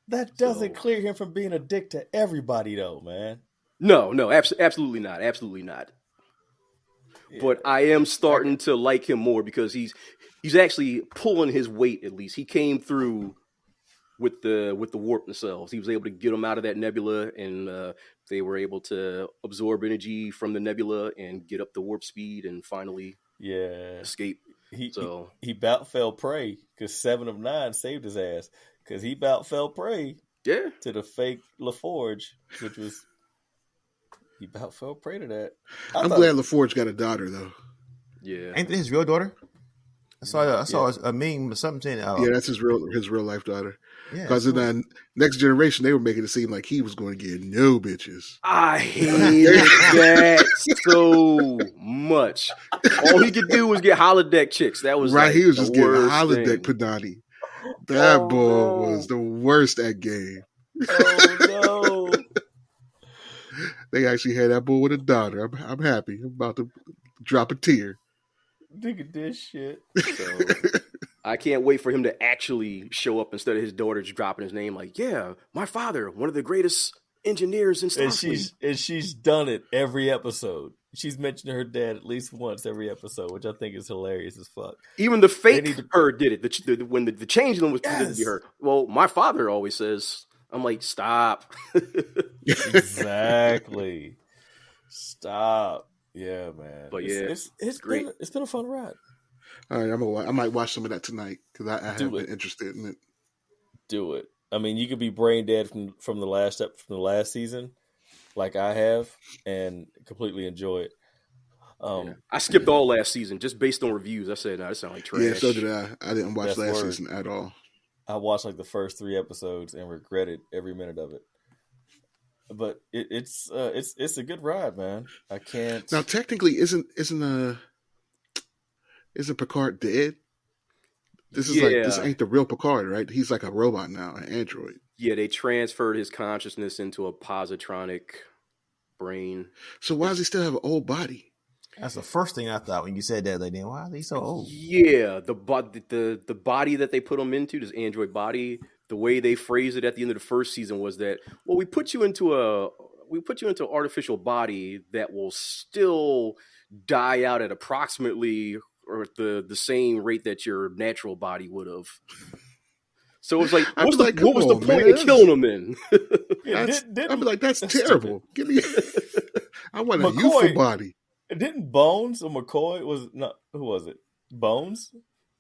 That doesn't clear him from being a dick to everybody, though, man. No, absolutely not, Yeah. But I am starting to like him more because he's actually pulling his weight. At least he came through with the warp nacelles. He was able to get them out of that nebula, and they were able to absorb energy from the nebula and get up the warp speed and finally escape. He about fell prey because 7 of 9 saved his ass because he about fell prey to the fake LaForge, which was he about fell prey to that. I'm glad LaForge got a daughter though. Yeah, ain't that his real daughter? I saw a meme or something saying, yeah, that's his real life daughter. Because in the Next Generation, they were making it seem like he was going to get no bitches. I hated that so much. All he could do was get holodeck chicks. That was right. Like he was just getting holodeck thing. Panani. That boy was the worst at game. Oh no! They actually had that boy with a daughter. I'm happy. I'm about to drop a tear. Nigga, this shit. So, I can't wait for him to actually show up instead of his daughter just dropping his name. Like, yeah, my father, one of the greatest engineers in Starfleet. And she's done it every episode. She's mentioned her dad at least once every episode, which I think is hilarious as fuck. Even the fake her did it. When the changeling was pretending to be her. Well, my father always says, I'm like, stop. Exactly. Stop. Yeah, man. But yeah, it's been a fun ride. All right, I might watch some of that tonight because I have been interested in it. Do it. I mean, you could be brain dead from the last season, like I have, and completely enjoy it. I skipped all last season just based on reviews. I said, "No, this sounds like trash." Yeah, so did I. I didn't watch last season at all. I watched like the first 3 episodes and regretted every minute of it. But it's a good ride, man. I can't. Now, technically, isn't Picard dead? This is this ain't the real Picard, right? He's like a robot now, an android. Yeah, they transferred his consciousness into a positronic brain. So why does he still have an old body? That's the first thing I thought when you said that. Like, why is he so old? Yeah, the body that they put him into, this android body, the way they phrased it at the end of the first season was that, well, we put you into an artificial body that will still die out at approximately or the same rate that your natural body would have. So it was like, what was the point of killing him in? I'd be like, that's terrible. Give me, I want a youthful body. Didn't Bones or McCoy who was it? Bones?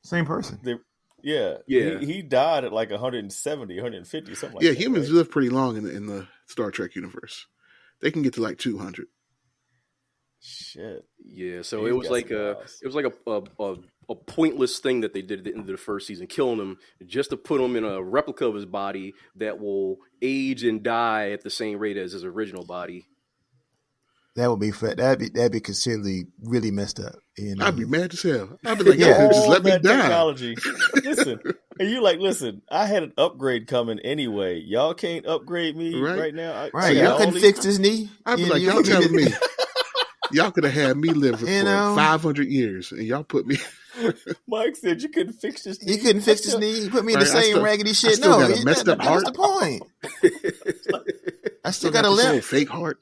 Same person. Yeah. He died at like 170, 150, something like that. Yeah, humans live pretty long in the Star Trek universe. They can get to like 200. Shit. Yeah, so it was like a pointless thing that they did at the end of the first season, killing him just to put him in a replica of his body that will age and die at the same rate as his original body. That would be that'd be considerably really messed up. You know? I'd be mad as hell. I'd be like, just let me die. Technology. Listen, I had an upgrade coming anyway. Y'all can't upgrade me right now. Right, y'all couldn't fix his knee. I'd be like, y'all telling me y'all could have had me live for 500 years, and y'all put me. Mike said you couldn't fix his knee. You couldn't fix his knee. You put me in the same raggedy shit. No, got a messed up heart. That's the point. I still got a limp. Fake heart.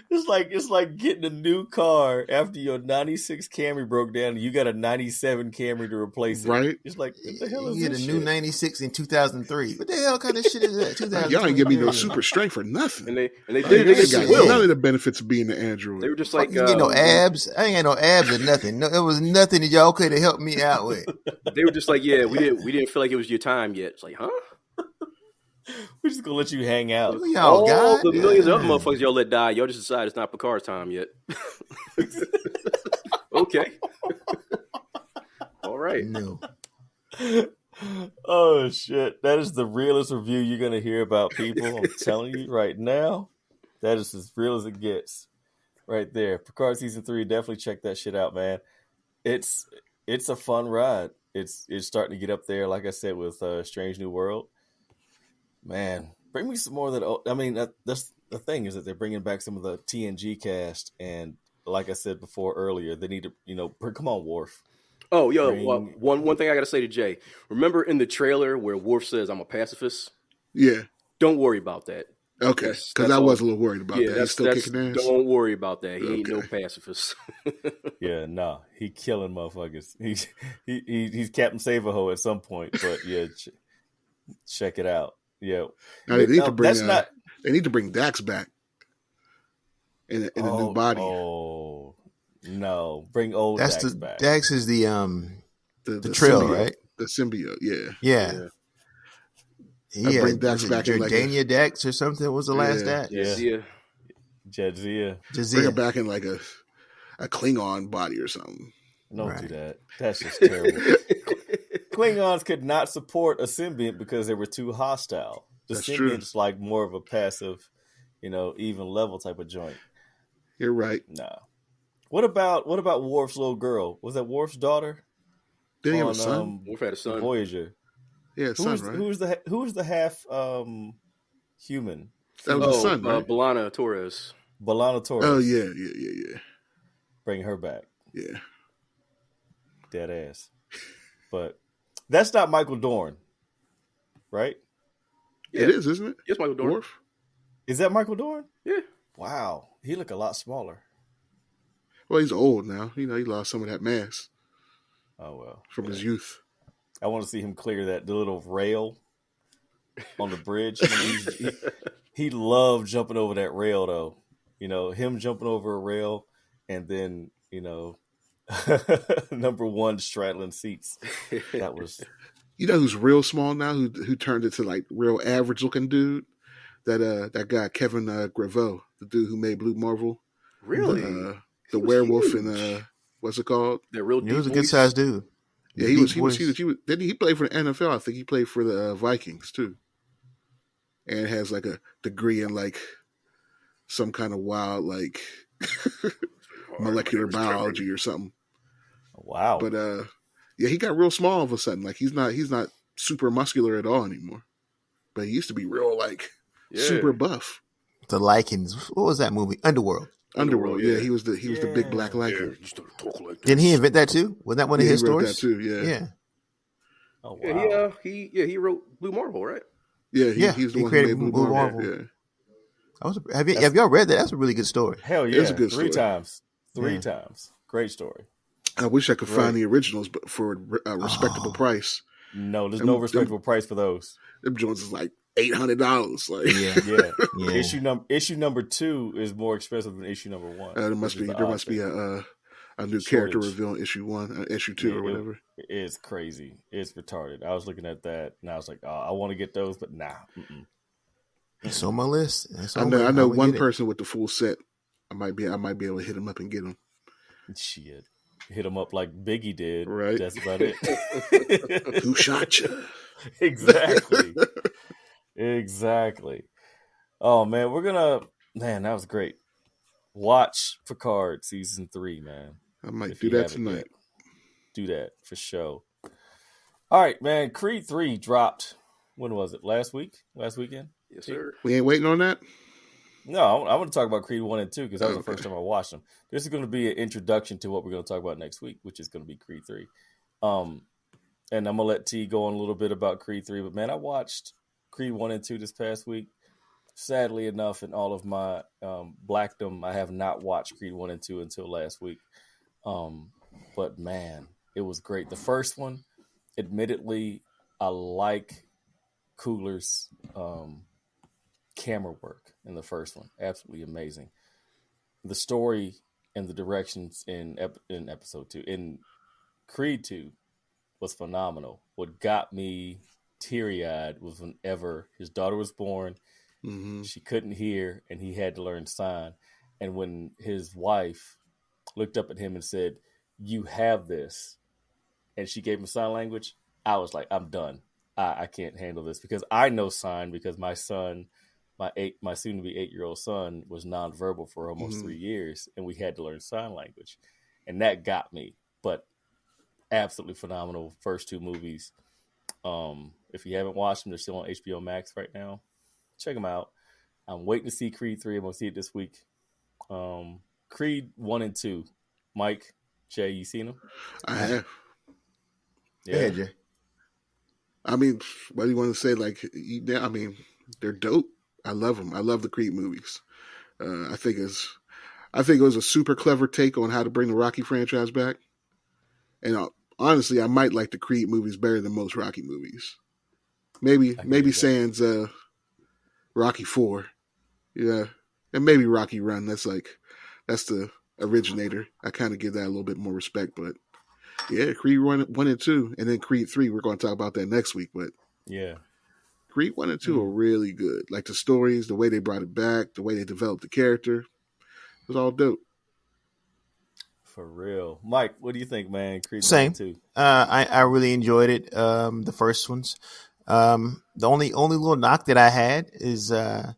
It's like getting a new car after your 96 Camry broke down and you got a 97 Camry to replace it. Right. It's like, what the hell is you this get a new 96 in 2003. What the hell kind of shit is that? 2003. Y'all ain't give me no super strength for nothing. And they did got none of the benefits of being an android. They were just like, you get no abs. I ain't got no abs or nothing. No, it was nothing that y'all could have helped me out with. They were just like, yeah, we didn't feel like it was your time yet. It's like, huh? We're just gonna let you hang out. All the millions of other motherfuckers y'all let die, y'all just decide it's not Picard's time yet. Okay. All right. No. Oh shit! That is the realest review you're gonna hear about people. I'm telling you right now, that is as real as it gets. Right there, Picard season 3. Definitely check that shit out, man. It's a fun ride. It's starting to get up there, like I said, with Strange New World. Man, bring me some more of that. I mean, that's the thing, is that they're bringing back some of the TNG cast, and like I said before earlier, they need to, come on, Worf. Oh, one thing I got to say to Jay. Remember in the trailer where Worf says, "I'm a pacifist"? Yeah. Don't worry about that. Okay, because I was a little worried about that. He's still kicking ass. Don't worry about that. He ain't no pacifist. Yeah, nah, he killing motherfuckers. He's Captain Save-A-Ho at some point, but yeah, check it out. Yeah, now they need to bring. They need to bring Dax back in a new body. Oh no, bring old Dax back. Dax is the trail, symbiote, right? The symbiote. Yeah. Yeah, bring Dax back. Jordania Dax or something. What was the last Dax? Jadzia. Bring her back in like a Klingon body or something. Don't do that. That's just terrible. Klingons could not support a symbiont because they were too hostile. The symbiont's like more of a passive, even level type of joint. You're right. Nah. What about Worf's little girl? Was that Worf's daughter? Did he have a son? Worf had a son. Voyager. Yeah, son, right? Who was the half human? That was the son, right? B'Elanna Torres. Oh yeah. Bring her back. Yeah. Dead ass. But that's not Michael Dorn, right? Yeah. It is, isn't it? Yes, Michael Dorn. Worf? Is that Michael Dorn? Yeah. Wow, he look a lot smaller. Well, he's old now. He lost some of that mass. Oh well, from his youth. I want to see him clear the little rail on the bridge. He loved jumping over that rail, though. Him jumping over a rail and then Number one, straddling seats. That was. You know who's real small now? Who turned into like real average looking dude? That guy Kevin Graveau, the dude who made Blue Marvel. Really? The werewolf and what's it called? That real deep He was a voice? good sized dude. Yeah, he was huge. Didn't he play for the NFL? I think he played for the Vikings too. And has like a degree in like some kind of wild like molecular biology or something. Wow. But yeah, he got real small all of a sudden. Like he's not super muscular at all anymore. But he used to be real like super buff. The Lycans. What was that movie? Underworld. Yeah. He was the big black Lycan. Didn't he invent that too? Was that one of his he wrote stories? that too. Yeah. Oh wow. Yeah, he wrote Blue Marvel, right? Yeah, he's the he one created who made Blue Blue Marvel. Marvel. Yeah. Have y'all read that? That's a really good story. Hell yeah. It's a good story. Three times. Great story. I wish I could find the originals, but for a respectable price. No, there's no respectable price for those. Them Jones is like $800. Like Yeah. Issue number 2 is more expensive than issue number 1. there must be a new character reveal in issue 1, issue 2, or whatever. It's crazy. It's retarded. I was looking at that and I was like, oh, I want to get those, but nah. It's on my list. I know one person with the full set. I might be able to hit him up and get him. Shit. Hit him up like Biggie did. Right. That's about it. Who shot you? Exactly. Oh man, that was great. Watch Picard season 3, man. I might do that tonight. Do that for sure. All right, man. Creed 3 dropped. When was it? Last weekend? Yes, sir. We ain't waiting on that? No, I want to talk about Creed 1 and 2 because that was the first time I watched them. This is going to be an introduction to what we're going to talk about next week, which is going to be Creed 3. And I'm going to let T go on a little bit about Creed 3. But, man, I watched Creed 1 and 2 this past week. Sadly enough, in all of my blackdom, I have not watched Creed 1 and 2 until last week. But, man, it was great. The first one, admittedly, I like Coogler's camera work in the first one. Absolutely amazing. The story and the directions in episode 2, in Creed 2, was phenomenal. What got me teary-eyed was whenever his daughter was born, she couldn't hear, and he had to learn sign. And when his wife looked up at him and said, "You have this," and she gave him sign language, I was like, I'm done. I can't handle this because I know sign because my son, my soon-to-be 8-year-old son, was nonverbal for almost 3 years, and we had to learn sign language, and that got me. But absolutely phenomenal first 2 movies. If you haven't watched them, they're still on HBO Max right now. Check them out. I'm waiting to see Creed 3. I'm gonna see it this week. Creed 1 and 2. Mike, Jay, you seen them? I have. Yeah, Jay. I mean, what do you want to say? Like, I mean, they're dope. I love them. I love the Creed movies. I think it was a super clever take on how to bring the Rocky franchise back. And honestly, I might like the Creed movies better than most Rocky movies. Maybe sans Rocky 4, yeah, and maybe Rocky Run. That's the originator. I kind of give that a little bit more respect, but. Yeah, Creed 1 and 2, and then Creed 3. We're going to talk about that next week, but yeah, Creed 1 and 2 are really good. Like the stories, the way they brought it back, the way they developed the character, it was all dope. For real, Mike. What do you think, man? Creed Same. 1 and 2. I really enjoyed it. The first ones. The only little knock that I had is I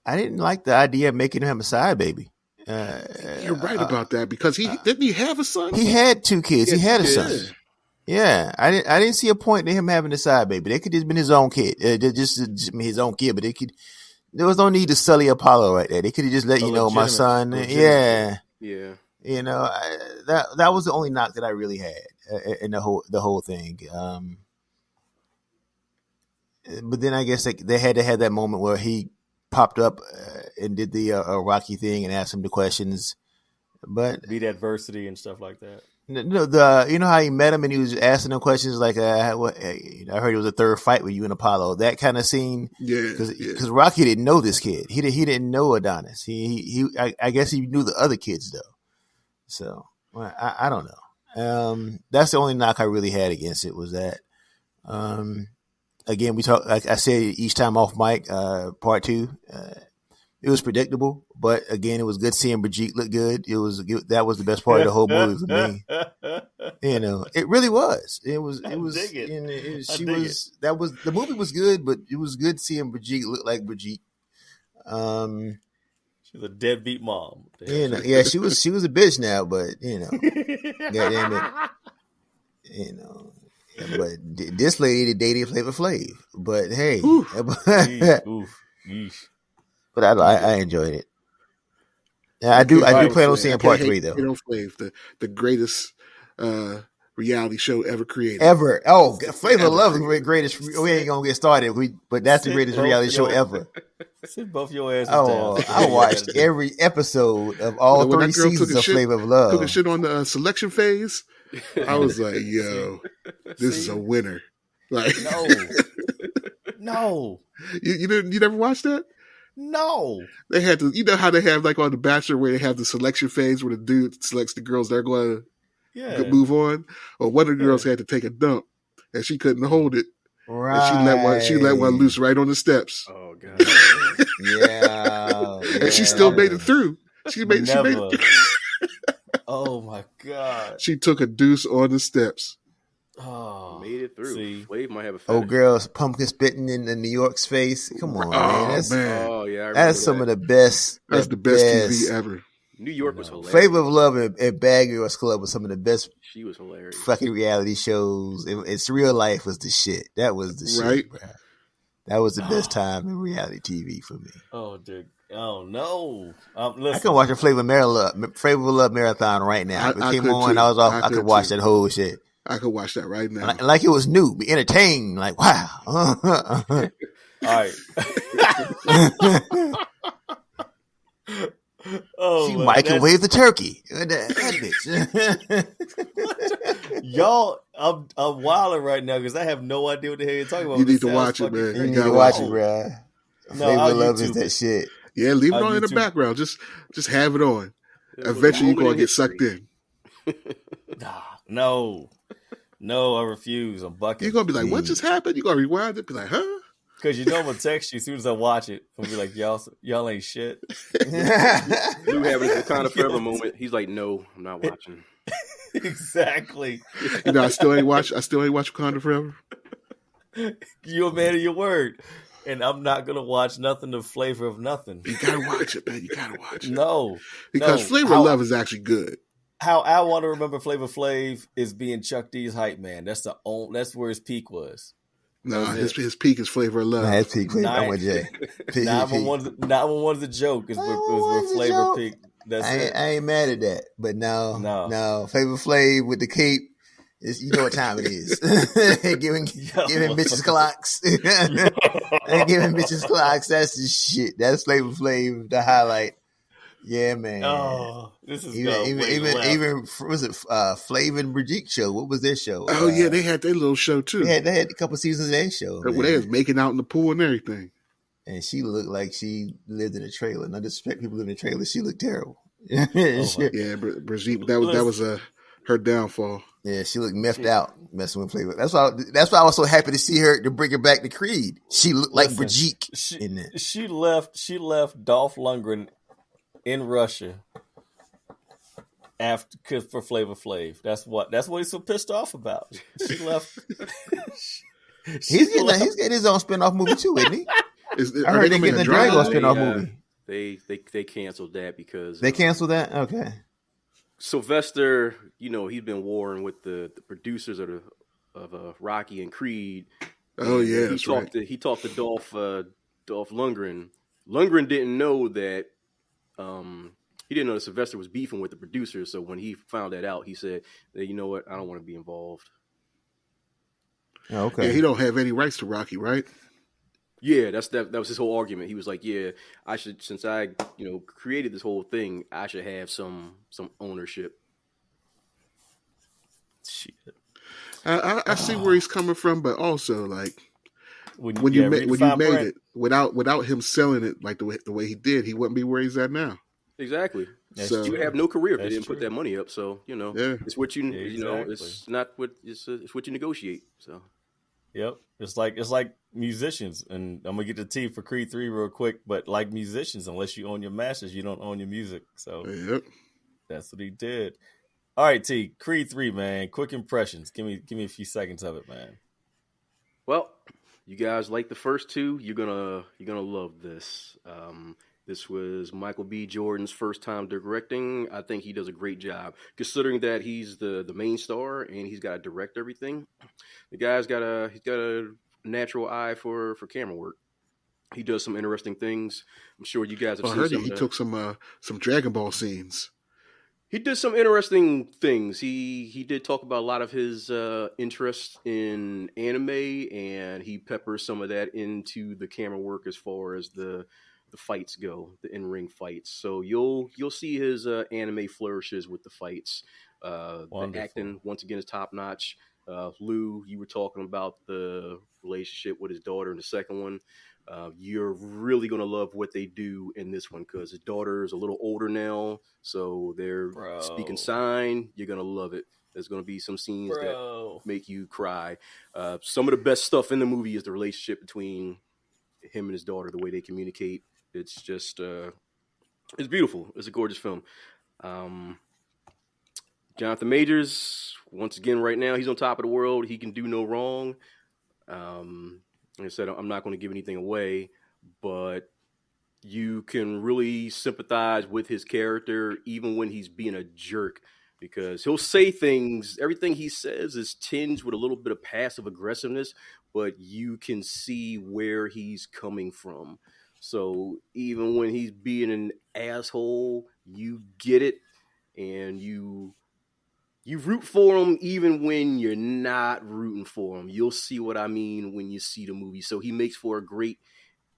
didn't like the idea of making him a side baby. You're right about that because didn't he have a son? He had 2 kids. He had a son. Yeah, I didn't see a point in him having a side baby. They could just been his own kid, just his own kid. But there was no need to sully Apollo right there. They could have just let my son. Yeah. You know, that was the only knock that I really had in the whole thing. But then I guess they had to have that moment where he popped up and did the Rocky thing and asked him the questions, but beat adversity and stuff like that. No, you know how he met him and he was asking him questions like, I heard it was a third fight with you and Apollo. That kind of scene, because Rocky didn't know this kid. He didn't know Adonis. I guess he knew the other kids though. So I don't know. That's the only knock I really had against it was that. Again, we talk. Like I said, each time off mic, part 2, it was predictable, but again, it was good seeing Brigitte look good. That was the best part of the whole movie for me. It really was. It was. The movie was good, but it was good seeing Brigitte look like Brigitte. She's a deadbeat mom. Yeah, she was a bitch now, but goddamn it, but this lady dated Flavor Flav. But hey, but I enjoyed it. Yeah, I do plan on seeing part 3 though. Flav, the greatest reality show ever created. Ever. Oh, Flavor of Love is the greatest. We ain't gonna get started. But that's the greatest reality show ever. Sit both your asses down. I watched every episode of all 3 seasons of Flavor of Love. Took a shit on the selection phase. I was like, yo, this is a winner. Like, no. You never watched that? No. They had to, how they have like on The Bachelor where they have the selection phase where the dude selects the girls they're going to move on. Or one of the girls had to take a dump and she couldn't hold it. Right. And she let one loose right on the steps. Oh god. Yeah. And she still made it through. She made it through. Oh my god. She took a deuce on the steps. Oh, made it through. See? Flav might have a Oh, girls, pumpkin spitting in New York's face. Come on, man. Oh yeah, that's some of the best. That's the best TV ever. New York was hilarious. Flavor of Love and Bad Girls Club was some of the best. She was hilarious. Fucking reality shows. It's real life was the shit. That was the shit, bro. That was the best time in reality TV for me. Oh, dude. Oh no! I can watch a Flavor of Love marathon right now. If it came on, I was off. I could watch that whole shit. I could watch that right now. Like it was new, be entertained. Like wow. All right. She microwaved the turkey. That bitch. Y'all, I'm wilding right now because I have no idea what the hell you're talking about. You need to watch it, man. You need to watch it, bro. Flavor of Love is that shit. Yeah, leave it on in the background. Just have it on. Eventually, you're gonna get sucked in. No, I refuse. I'm bucking. You're gonna be like, "What just happened?" You're gonna rewind it, be like, "Huh?" Because I'm gonna text you as soon as I watch it. I'm gonna be like, "Y'all ain't shit." Lou having the kind of forever moment. He's like, "No, I'm not watching." Exactly. I still ain't watch Wakanda Forever. You're a man of your word. And I'm not gonna watch nothing the Flavor of Nothing. You gotta watch it, man. You gotta watch it. No, because Flavor of Love is actually good. How I want to remember Flavor Flav is being Chuck D's hype man. That's where his peak was. No, his peak is Flavor of Love. His peak. I'm with Jay. 911's a joke. Is where Flavor peak. I ain't mad at that, but no. Flavor Flav with the cape. You know what time it is. giving bitches clocks. Giving bitches clocks. That's the shit. That's Flavor Flav, the highlight. Yeah, man. Oh, this is even was it Flav and Brigitte show? What was their show? Oh yeah, they had their little show too. They had a couple seasons of their show. Where they was making out in the pool and everything. And she looked like she lived in a trailer. No disrespect, people live in a trailer. She looked terrible. Yeah, Brigitte. That was her downfall. Yeah, she looked messed out messing with Flavor. That's why I was so happy to see her to bring her back to Creed. She looked like Brigitte in that. She left Dolph Lundgren in Russia for Flavor Flav. That's what he's so pissed off about. She left. He's getting his own spinoff movie too, isn't he? I heard they're getting a Drago spinoff movie. They canceled that because they canceled that. Okay. Sylvester, he's been warring with the producers of Rocky and Creed. Oh yeah, he talked to Dolph Lundgren. Lundgren didn't know that he didn't know that Sylvester was beefing with the producers. So when he found that out, he said, "You know what? I don't want to be involved." Oh, okay. Yeah, he don't have any rights to Rocky, right? Yeah, that was his whole argument. He was like, "Yeah, I should, since I created this whole thing, I should have some ownership." Shit. I see where he's coming from, but also like when you made it without him selling it like the way he did, he wouldn't be where he's at now. Exactly. That's So- You would true. have no career if you That's didn't put true. that money up. So Yeah. it's what you Exactly. it's not what it's what you negotiate. So Yep. It's like musicians, and I'm gonna get the T for Creed 3 real quick, but like musicians, unless you own your masters, you don't own your music. So Yep. that's what he did. All right, T, Creed 3, man. Quick impressions. Give me a few seconds of it, man. well, you guys like the first two, you're gonna love this. This was Michael B. Jordan's first time directing. I think he does a great job, considering that he's the main star and he's got to direct everything. The guy's got a natural eye for camera work. He does some interesting things. I'm sure you guys have I seen heard some. he took some Dragon Ball scenes. He did some interesting things. He did talk about a lot of his interest in anime, and he peppers some of that into the camera work as far as the fights go, the in ring fights. So you'll see his anime flourishes with the fights. The Wonderful. acting once again is top notch. Lou, you were talking about the relationship with his daughter in the second one. You're really going to love what they do in this one because his daughter is a little older now, so they're speaking sign. You're going to love it. There's going to be some scenes that make you cry. Some of the best stuff in the movie is the relationship between him and his daughter, the way they communicate. It's just, it's beautiful. It's a gorgeous film. Jonathan Majors, once again, right now, he's on top of the world. He can do no wrong. Like I said, I'm not going to give anything away, but you can really sympathize with his character, even when he's being a jerk, because he'll say things, everything he says is tinged with a little bit of passive aggressiveness, but you can see where he's coming from. So even when he's being an asshole, you get it, and you root for him even when you're not rooting for him. You'll see what I mean when you see the movie. So he makes for a great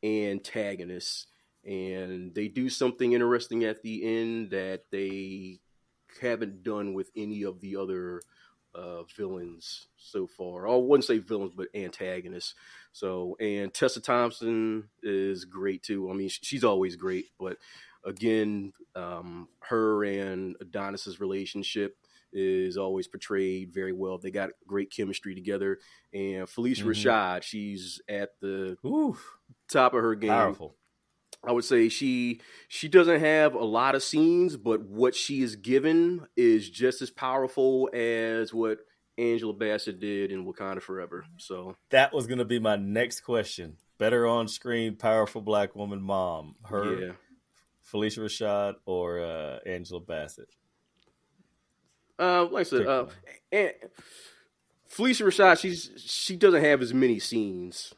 antagonist, and they do something interesting at the end that they haven't done with any of the other villains so far. I wouldn't say villains, but antagonists. So, and Tessa Thompson is great too. I mean, she's always great, but again, her and Adonis's relationship is always portrayed very well. They got great chemistry together. And Felicia Rashad, she's at the top of her game. Powerful. I would say she doesn't have a lot of scenes, but what she is given is just as powerful as what Angela Bassett did in Wakanda Forever. So that was going to be my next question. Better on screen, powerful black woman mom. Her, Felicia Rashad, or Angela Bassett? Like I said, and Felicia Rashad, she doesn't have as many scenes,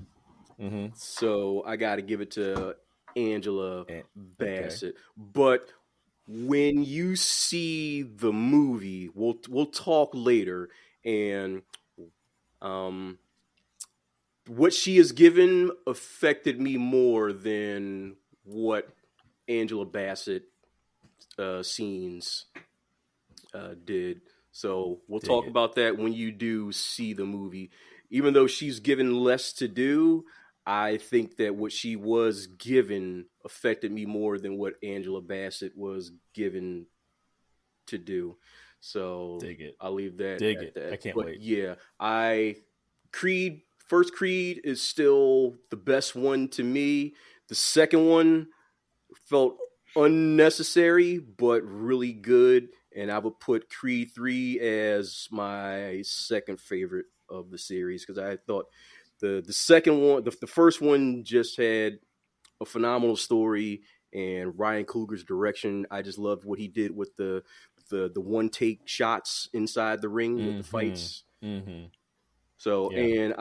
so I got to give it to Angela Bassett. But when you see the movie, we'll talk later, and what she is given affected me more than what Angela Bassett scenes did. So we'll talk about that when you do see the movie. Even though she's given less to do, I think that what she was given affected me more than what Angela Bassett was given to do. So I'll leave that at that. I can't wait. Yeah, First Creed is still the best one to me. The second one felt unnecessary, but really good. And I would put Creed 3 as my second favorite of the series, because I thought the second one, the first one just had a phenomenal story, and Ryan Coogler's direction. I just loved what he did with the one take shots inside the ring with the fights. So, and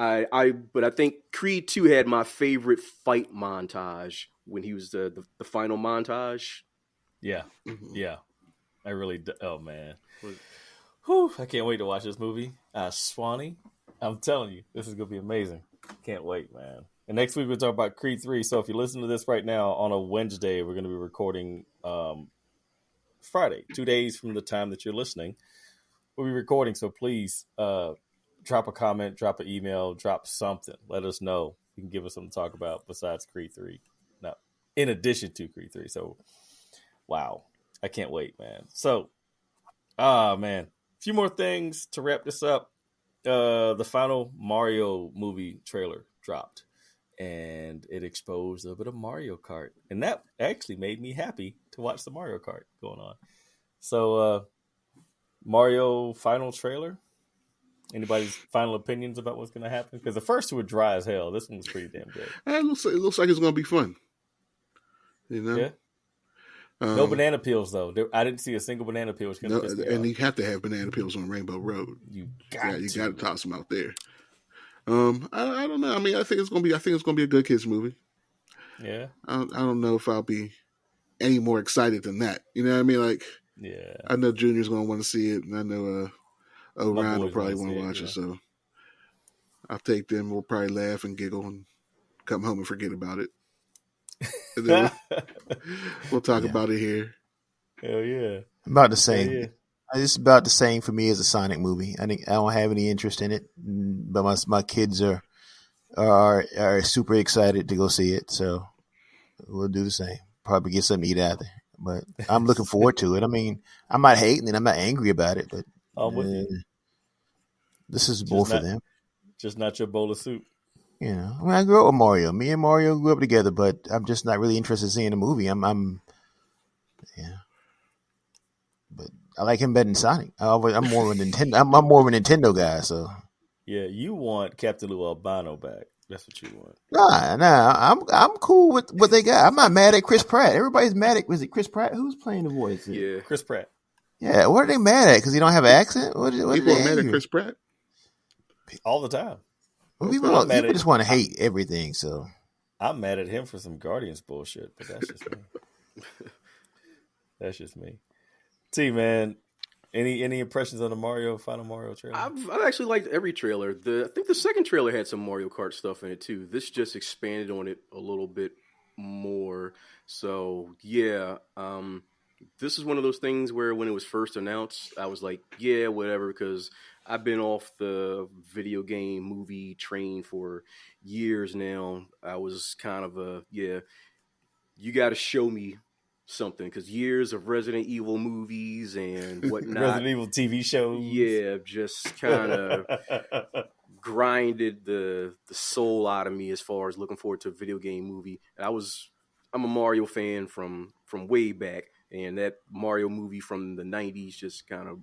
but I think Creed 2 had my favorite fight montage when he was the final montage. Yeah. I really, oh man. Whew, I can't wait to watch this movie. Swanee, I'm telling you, this is going to be amazing. Can't wait, man. And next week we'll talk about Creed 3. So if you listen to this right now on a Wednesday, we're going to be recording Friday, 2 days from the time that you're listening. We'll be recording, so please drop a comment, drop an email, drop something. Let us know. You can give us something to talk about besides Creed 3. Now, in addition to Creed 3. So, wow. I can't wait, man. So, man, a few more things to wrap this up. The final Mario movie trailer dropped, and it exposed a bit of Mario Kart, and that actually made me happy to watch the Mario Kart going on. So, Mario final trailer. Anybody's final opinions about what's going to happen? Because the first two were dry as hell. This one was pretty damn good. It looks like it's going to be fun. You know? Yeah. No banana peels, though. I didn't see a single banana peel. No, and you have to have banana peels on Rainbow Road. You got to toss them out there. I don't know. I mean, I think it's going to be a good kids movie. Yeah. I don't know if I'll be any more excited than that. You know what I mean? Like, yeah. I know Junior's going to want to see it, and I know Ryan will probably want to watch it. So I'll take them. We'll probably laugh and giggle and come home and forget about it. And then we'll talk about it here. Hell yeah. About the same. Yeah. It's about the same for me as a Sonic movie. I think I don't have any interest in it, but my kids are super excited to go see it. So we'll do the same. Probably get something to eat after. But I'm looking forward to it. I mean, I'm not hating it. I'm not angry about it. But this is more for them. Just not your bowl of soup. You know, I mean, I grew up with Mario. Me and Mario grew up together, but I'm just not really interested in seeing the movie. Yeah. But I like him better than Sonic. I'm more of a Nintendo. I'm more of a Nintendo guy. So yeah, you want Captain Lou Albano back. That's what you want. Nah. I'm cool with what they got. I'm not mad at Chris Pratt. Everybody's mad at. Was it Chris Pratt? Who's playing the voice? Yeah, Chris Pratt. Yeah, what are they mad at? Because he don't have an accent? What people are mad at Chris Pratt all the time. People just want to hate everything. So I'm mad at him for some Guardians bullshit, but that's just me. That's just me. T, man, any impressions on the final Mario trailer? I've actually liked every trailer. I think the second trailer had some Mario Kart stuff in it too. This just expanded on it a little bit more. So yeah, this is one of those things where when it was first announced, I was like, yeah, whatever, because I've been off the video game movie train for years now. I was kind of you got to show me something, because years of Resident Evil movies and whatnot. Resident Evil TV shows. Yeah, just kind of grinded the soul out of me as far as looking forward to a video game movie. And I'm a Mario fan from way back, and that Mario movie from the 90s just kind of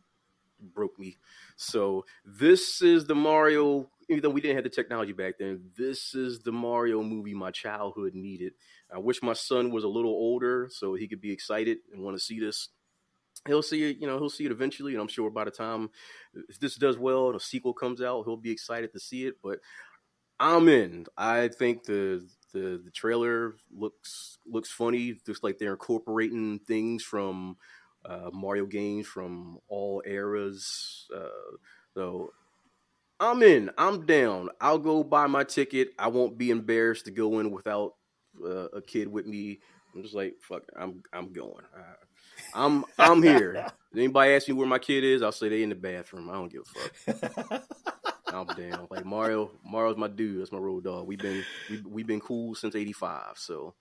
broke me. So this is the Mario, even though we didn't have the technology back then, this is the Mario movie my childhood needed. I wish my son was a little older so he could be excited and want to see this. He'll see it, he'll see it eventually, and I'm sure by the time if this does well, the sequel comes out, he'll be excited to see it. But I'm in. I think the trailer looks funny, just like they're incorporating things from Mario games from all eras. So I'm in. I'm down. I'll go buy my ticket. I won't be embarrassed to go in without a kid with me. I'm just like, fuck, I'm going. I'm here. Anybody ask me where my kid is, I'll say they in the bathroom. I don't give a fuck. I'm down. Like Mario's my dude. That's my road dog. We've been cool since '85, so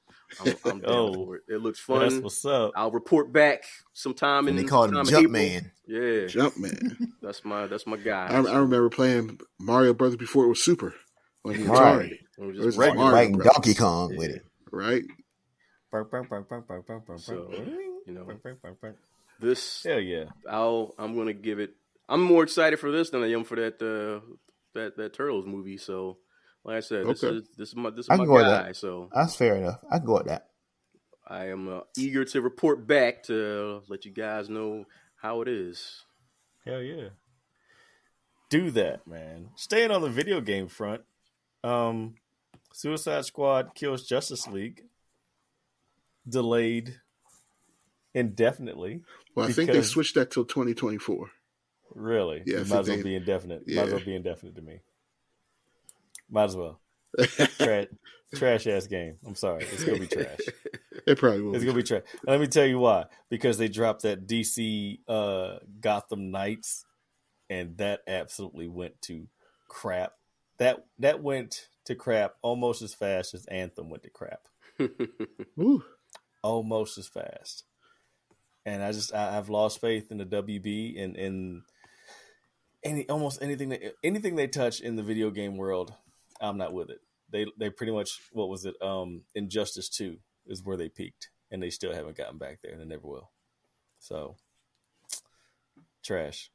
I'm down for it. It looks fun. That's what's up. I'll report back sometime. And they called him Jumpman. Yeah, Jumpman. That's my guy. I remember playing Mario Brothers before it was Super. Like right. It was just like Donkey Kong with it. Right. So, this. Hell yeah. I'm gonna give it. I'm more excited for this than I am for that Turtles movie. So, like I said, this is my guy. So that's fair enough. I can go with that. I am eager to report back to let you guys know how it is. Hell yeah. Do that, man. Staying on the video game front, Suicide Squad Kills Justice League delayed indefinitely. Well, I think they switched that till 2024. Really? Yeah, might as well be indefinite. Yeah. Might as well be indefinite to me. Might as well. Trash ass game. I'm sorry. It's gonna be trash. It probably will. It's gonna be trash. And let me tell you why. Because they dropped that DC Gotham Knights, and that absolutely went to crap. That went to crap almost as fast as Anthem went to crap. Ooh. Almost as fast. And I've lost faith in the WB and almost anything they touch in the video game world. I'm not with it. They pretty much, what was it? Injustice 2 is where they peaked, and they still haven't gotten back there, and they never will. So, trash.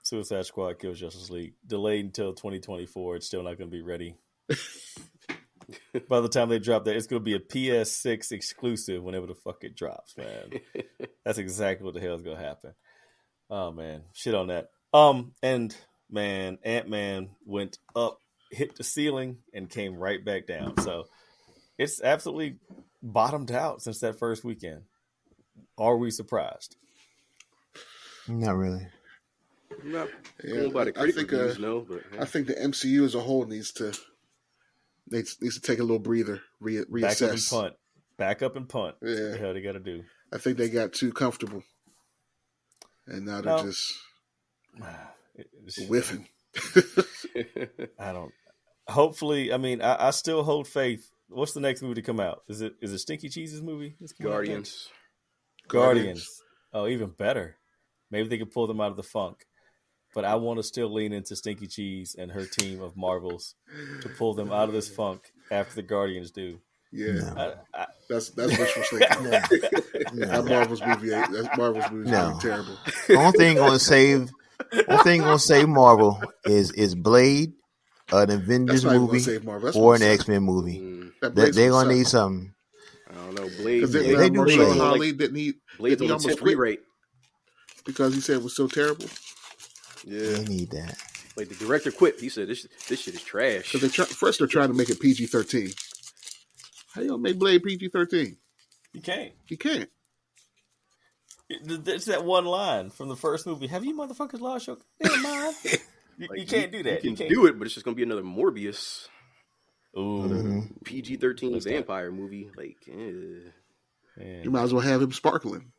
Suicide Squad kills Justice League. Delayed until 2024. It's still not going to be ready. By the time they drop that, it's going to be a PS6 exclusive whenever the fuck it drops, man. That's exactly what the hell is going to happen. Oh, man. Shit on that. And, man, Ant-Man went up, hit the ceiling, and came right back down. So, it's absolutely bottomed out since that first weekend. Are we surprised? Not really. Not by the critic reviews, no. But I think the MCU as a whole needs to take a little breather, reassess. Back up and punt. Yeah. That's what the hell they got to do. I think they got too comfortable, and now they're just whiffing. I don't. Hopefully, I mean, I still hold faith. What's the next movie to come out? Is it Stinky Cheese's movie? Guardians. Oh, even better. Maybe they could pull them out of the funk. But I want to still lean into Stinky Cheese and her team of Marvels to pull them out of this funk after the Guardians do. Yeah, that's wishful thinking. That Marvel's movie is gonna be terrible. The only thing gonna save Marvel is Blade, an Avengers movie, or an X-Men movie. They're gonna need something. I don't know. Blade. Because Mahershala Ali didn't Blade's on the 10th rewrite because he said it was so terrible. Yeah, they need that. Like the director quit. He said this shit is trash. Because first they're trying to make it PG-13. How you gonna make Blade PG-13? You can't. You can't. It's that one line from the first movie. Have you motherfuckers lost your damn mind? You can't do that. You can do it, but it's just gonna be another Morbius. Ooh. PG-13 vampire movie. Like, you might as well have him sparkling.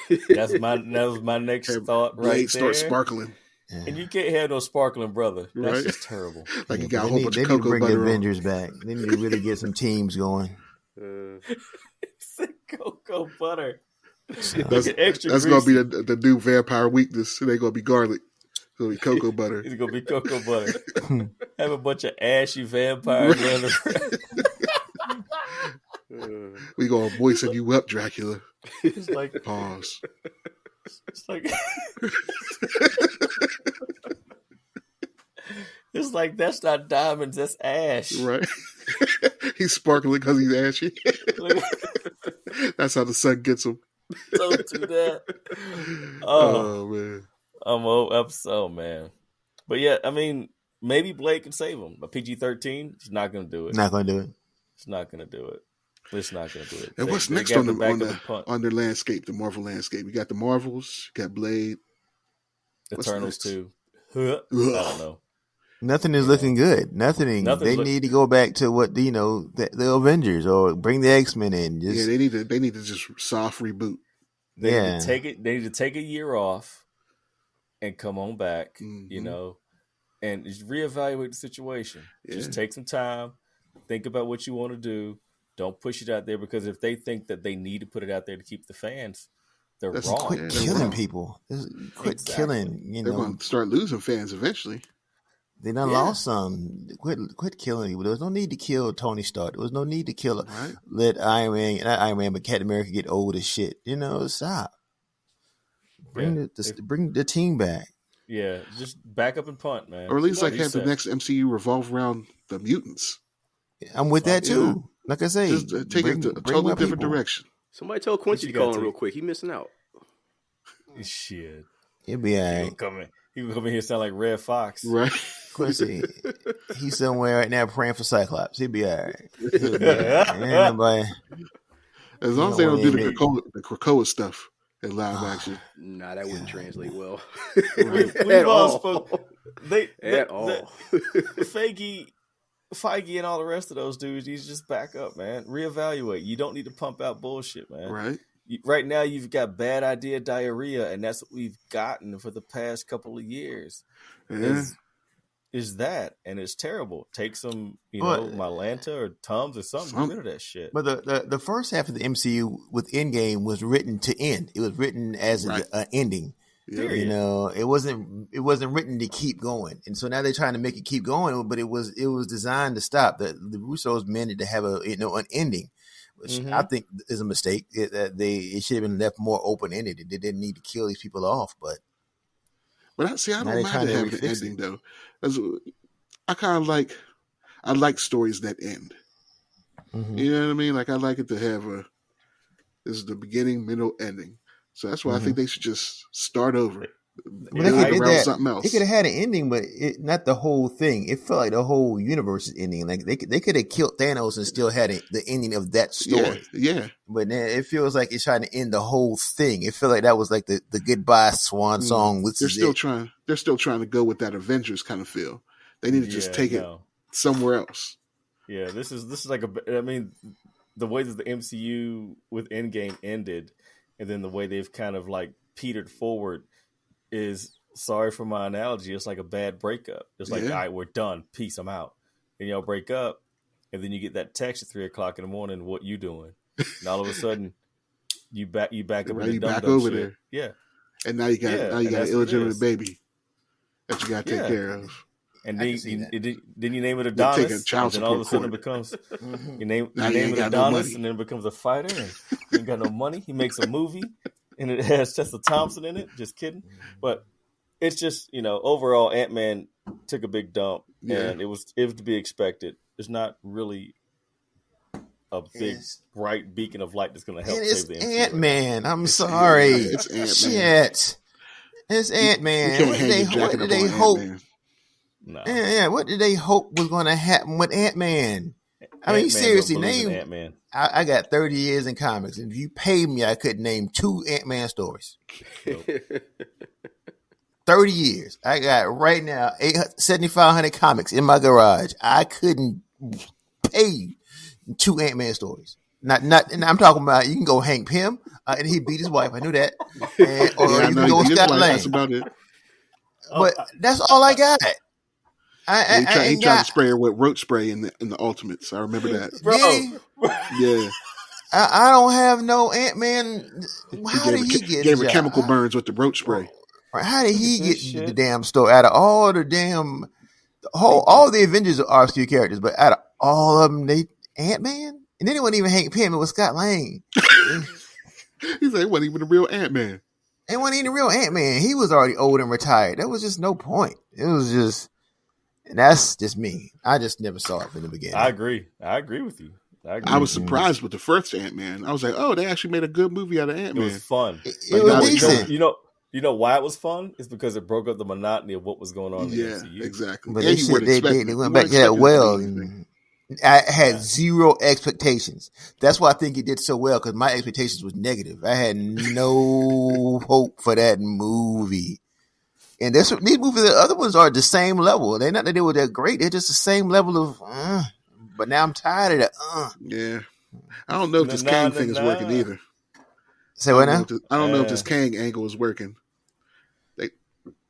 That was my next thought. Blade right start there. sparkling. Yeah. And you can't have no sparkling brother. That's just terrible. Like you got a whole bunch of cocoa butter. They need to bring the Avengers back. They need to really get some teams going. Cocoa butter. That's gonna be the new vampire weakness. They're gonna be garlic. It's gonna be cocoa butter. It's gonna be cocoa butter. Have a bunch of ashy vampires running around. We gonna moisten you up, Dracula. It's like pause. It's like it's like that's not diamonds, that's ash. Right. He's sparkling because he's ashy. That's how the sun gets him. Don't do that. Oh man. I'm old episode, man. But yeah, I mean, maybe Blade can save him. But PG-13, he's not gonna do it. Not gonna do it. It's not gonna do it. It's not gonna do it. And what's next on their landscape, the Marvel landscape? You got the Marvels, you got Blade. Eternals too. I don't know. Nothing is looking good. Nothing. They need to go back to what the Avengers or bring the X-Men in. Yeah, they need to just soft reboot. They need to take a year off and come on back. Mm-hmm. And just reevaluate the situation. Yeah. Just take some time. Think about what you want to do. Don't push it out there because if they think that they need to put it out there to keep the fans, they're wrong. Quit killing people. Quit killing. They're going to start losing fans eventually. They done lost some. Quit killing people. There was no need to kill Tony Stark. There was no need to kill let Iron Man, but Captain America get old as shit. Stop. Bring the team back. Yeah, just back up and punt, man. Or at least have the next MCU revolve around the mutants. I'm with that too. Yeah. Like I say, just take it a totally different direction. Somebody tell Quincy to call him real quick. He missing out. Shit. He'll be all right. He will come in here sound like Red Fox. Right. Quincy, he's somewhere right now praying for Cyclops. He'll be all right. As long as they don't do the Krakoa stuff in live action. Nah, that wouldn't translate well. We've all spoke. At all. Feige and all the rest of those dudes, he's just back up, man. Reevaluate. You don't need to pump out bullshit, man. Right. Right now, you've got bad idea diarrhea, and that's what we've gotten for the past couple of years. Yeah. is that, and it's terrible. Take some, Mylanta or Tums or something. Get rid of that shit. But the first half of the MCU with Endgame was written to end. It was written as an ending. Yeah. It wasn't written to keep going. And so now they're trying to make it keep going, but it was designed to stop. The Russos meant it to have an ending, which I think is a mistake. It should have been left more open ended. They didn't need to kill these people off, but I don't mind having an ending though. I like stories that end. You know what I mean? Like I like it to have this is the beginning, middle, ending. So that's why I think they should just start over. But something else. It could have had an ending, but not the whole thing. It felt like the whole universe is ending. Like they could have killed Thanos and still had the ending of that story. Yeah. But then it feels like it's trying to end the whole thing. It felt like that was like the goodbye swan song. They're still trying to go with that Avengers kind of feel. They need to just take it somewhere else. Yeah, this is like the way that the MCU with Endgame ended, and then the way they've kind of like petered forward is, sorry for my analogy, it's like a bad breakup. It's like, all right, we're done. Peace, I'm out. And y'all break up, and then you get that text at 3:00 in the morning, what you doing? And all of a sudden, you back up in the dumb over there. Yeah. And now you got an illegitimate baby that you got to take care of. And then you name it Adonis, and then all of a sudden it becomes you name it Adonis, and then it becomes a fighter, and you ain't got no money. He makes a movie, and it has Tessa Thompson in it. Just kidding, but it's just overall Ant-Man took a big dump, and it was to be expected. It's not really a big bright beacon of light that's going to help save the MCU. Ant-Man. I'm sorry, it's Ant-Man. Shit, it's Ant-Man. What did they hope? No. Yeah, what did they hope was going to happen with Ant-Man? I mean, seriously, name Ant-Man. I got 30 years in comics, and if you paid me, I could name 2 Ant-Man stories. Nope. 30 years. I got right now 7,500 comics in my garage. I couldn't pay 2 Ant-Man stories. Not, and I'm talking about you can go Hank Pym, and he beat his wife. I knew that. Or you can go Scott Lang. That's about it. But that's all I got. He tried to spray her with roach spray in the Ultimates. I remember that. Bro. Yeah. I don't have no Ant-Man. How did he get? Gave her chemical burns with the roach spray. How did he get the damn story? Out of all the damn, all the Avengers are obscure characters, but out of all of them, they Ant-Man, and then it wasn't even Hank Pym. It was Scott Lang. He's like, it wasn't even a real Ant-Man. It wasn't even a real Ant-Man. He was already old and retired. There was just no point. It was just. And that's just me. I just never saw it from the beginning. I agree with you. I was surprised with the first Ant-Man. I was like, oh, they actually made a good movie out of Ant-Man. It was fun. It was decent. You know why it was fun? It's because it broke up the monotony of what was going on in the MCU. Exactly. But they went back to that well. And I had zero expectations. That's why I think it did so well, because my expectations was negative. I had no hope for that movie. And these movies, the other ones are the same level. They're not that they were that great. They're just the same level of. But now I'm tired of that. Yeah, I don't know if this Kang thing is working either. Say what now? I don't know if this Kang angle is working. They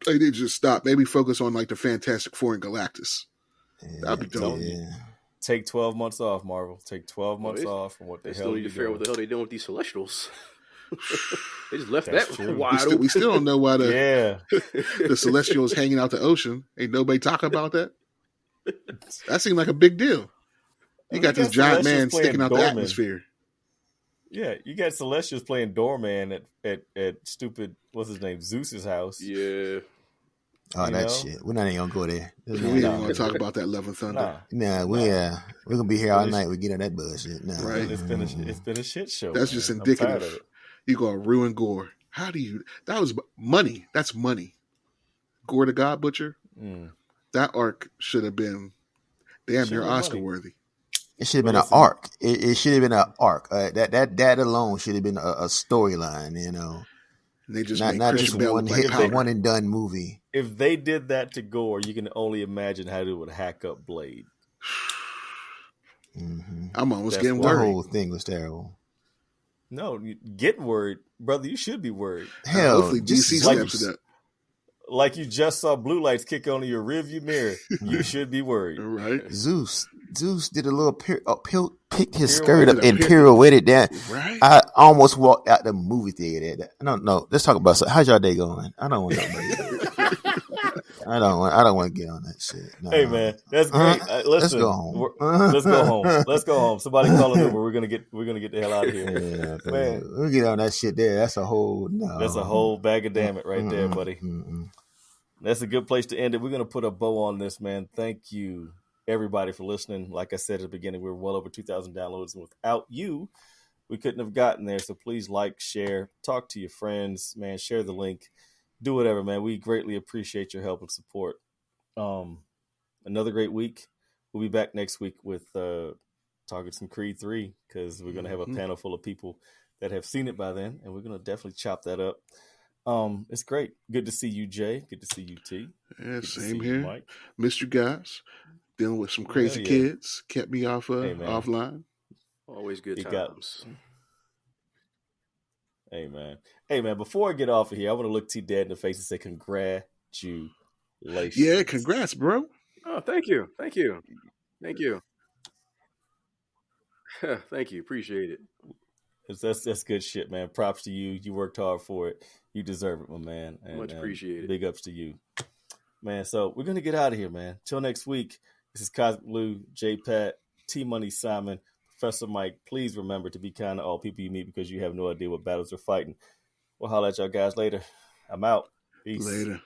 need to just stop. Maybe focus on like the Fantastic Four and Galactus. That'd be dope. Yeah. Take 12 months off, Marvel. Take 12 months off from what the hell you figure what the hell they doing with these Celestials. They just left That's that true. wide open. We still don't know why the Celestials hanging out the ocean. Ain't nobody talking about that. That seemed like a big deal. You got this giant man sticking out the atmosphere. Yeah, you got Celestials playing doorman at stupid, what's his name, Zeus's house. Yeah. Oh, that shit. We're not even gonna go there. We don't want to talk about that Love and Thunder. We're gonna be here all night. We get on that bullshit. Nah. Right. It's been a shit show. That's just indicative. You gonna ruin Gore. That was money. That's money. Gore the God Butcher. That arc should have been damn near Oscar worthy. It should have been an arc. It should have been an arc. That alone should have been a storyline. And they just not just one and done movie. If they did that to Gore, you can only imagine how they would hack up Blade. I'm almost getting worried. The whole thing was terrible. No, get worried, brother. You should be worried. Hell, hopefully DC steps it up. like you just saw blue lights kick on in your rearview mirror, you should be worried. Right. Zeus did a little picked his skirt up and pirouetted down. Right. I almost walked out the movie theater. No. Let's talk about how's y'all day going? I don't want to talk about it. I don't want to get on that shit. No. Hey man, that's great. Listen, let's go home. Let's go home. Somebody call it over. We're gonna get the hell out of here. Yeah, man, we'll get on that shit there. That's a whole bag of damn it right there, buddy. That's a good place to end it. We're gonna put a bow on this, man. Thank you everybody for listening. Like I said at the beginning, we're well over 2,000 downloads, and without you, we couldn't have gotten there. So please like, share, talk to your friends, man. Share the link. Do whatever, man. We greatly appreciate your help and support. Another great week. We'll be back next week with talking some Creed 3 because we're going to have a panel full of people that have seen it by then, and we're going to definitely chop that up. It's great. Good to see you, Jay. Good to see you, T. Yeah, same here. Mike. Missed you guys. Dealing with some crazy kids. Kept me offline. Always good times. Hey man, before I get off of here, I want to look T Dad in the face and say congratulations. Yeah, congrats, bro. Oh, thank you. Thank you. Appreciate it. That's good shit, man. Props to you. You worked hard for it. You deserve it, my man. And, much appreciated. Big ups to you. Man, so we're going to get out of here, man. Till next week, this is Cosmic Blue, J Pat, T Money Simon, Professor Mike. Please remember to be kind to all people you meet because you have no idea what battles they're fighting. We'll holler at y'all guys later. I'm out. Peace. Later.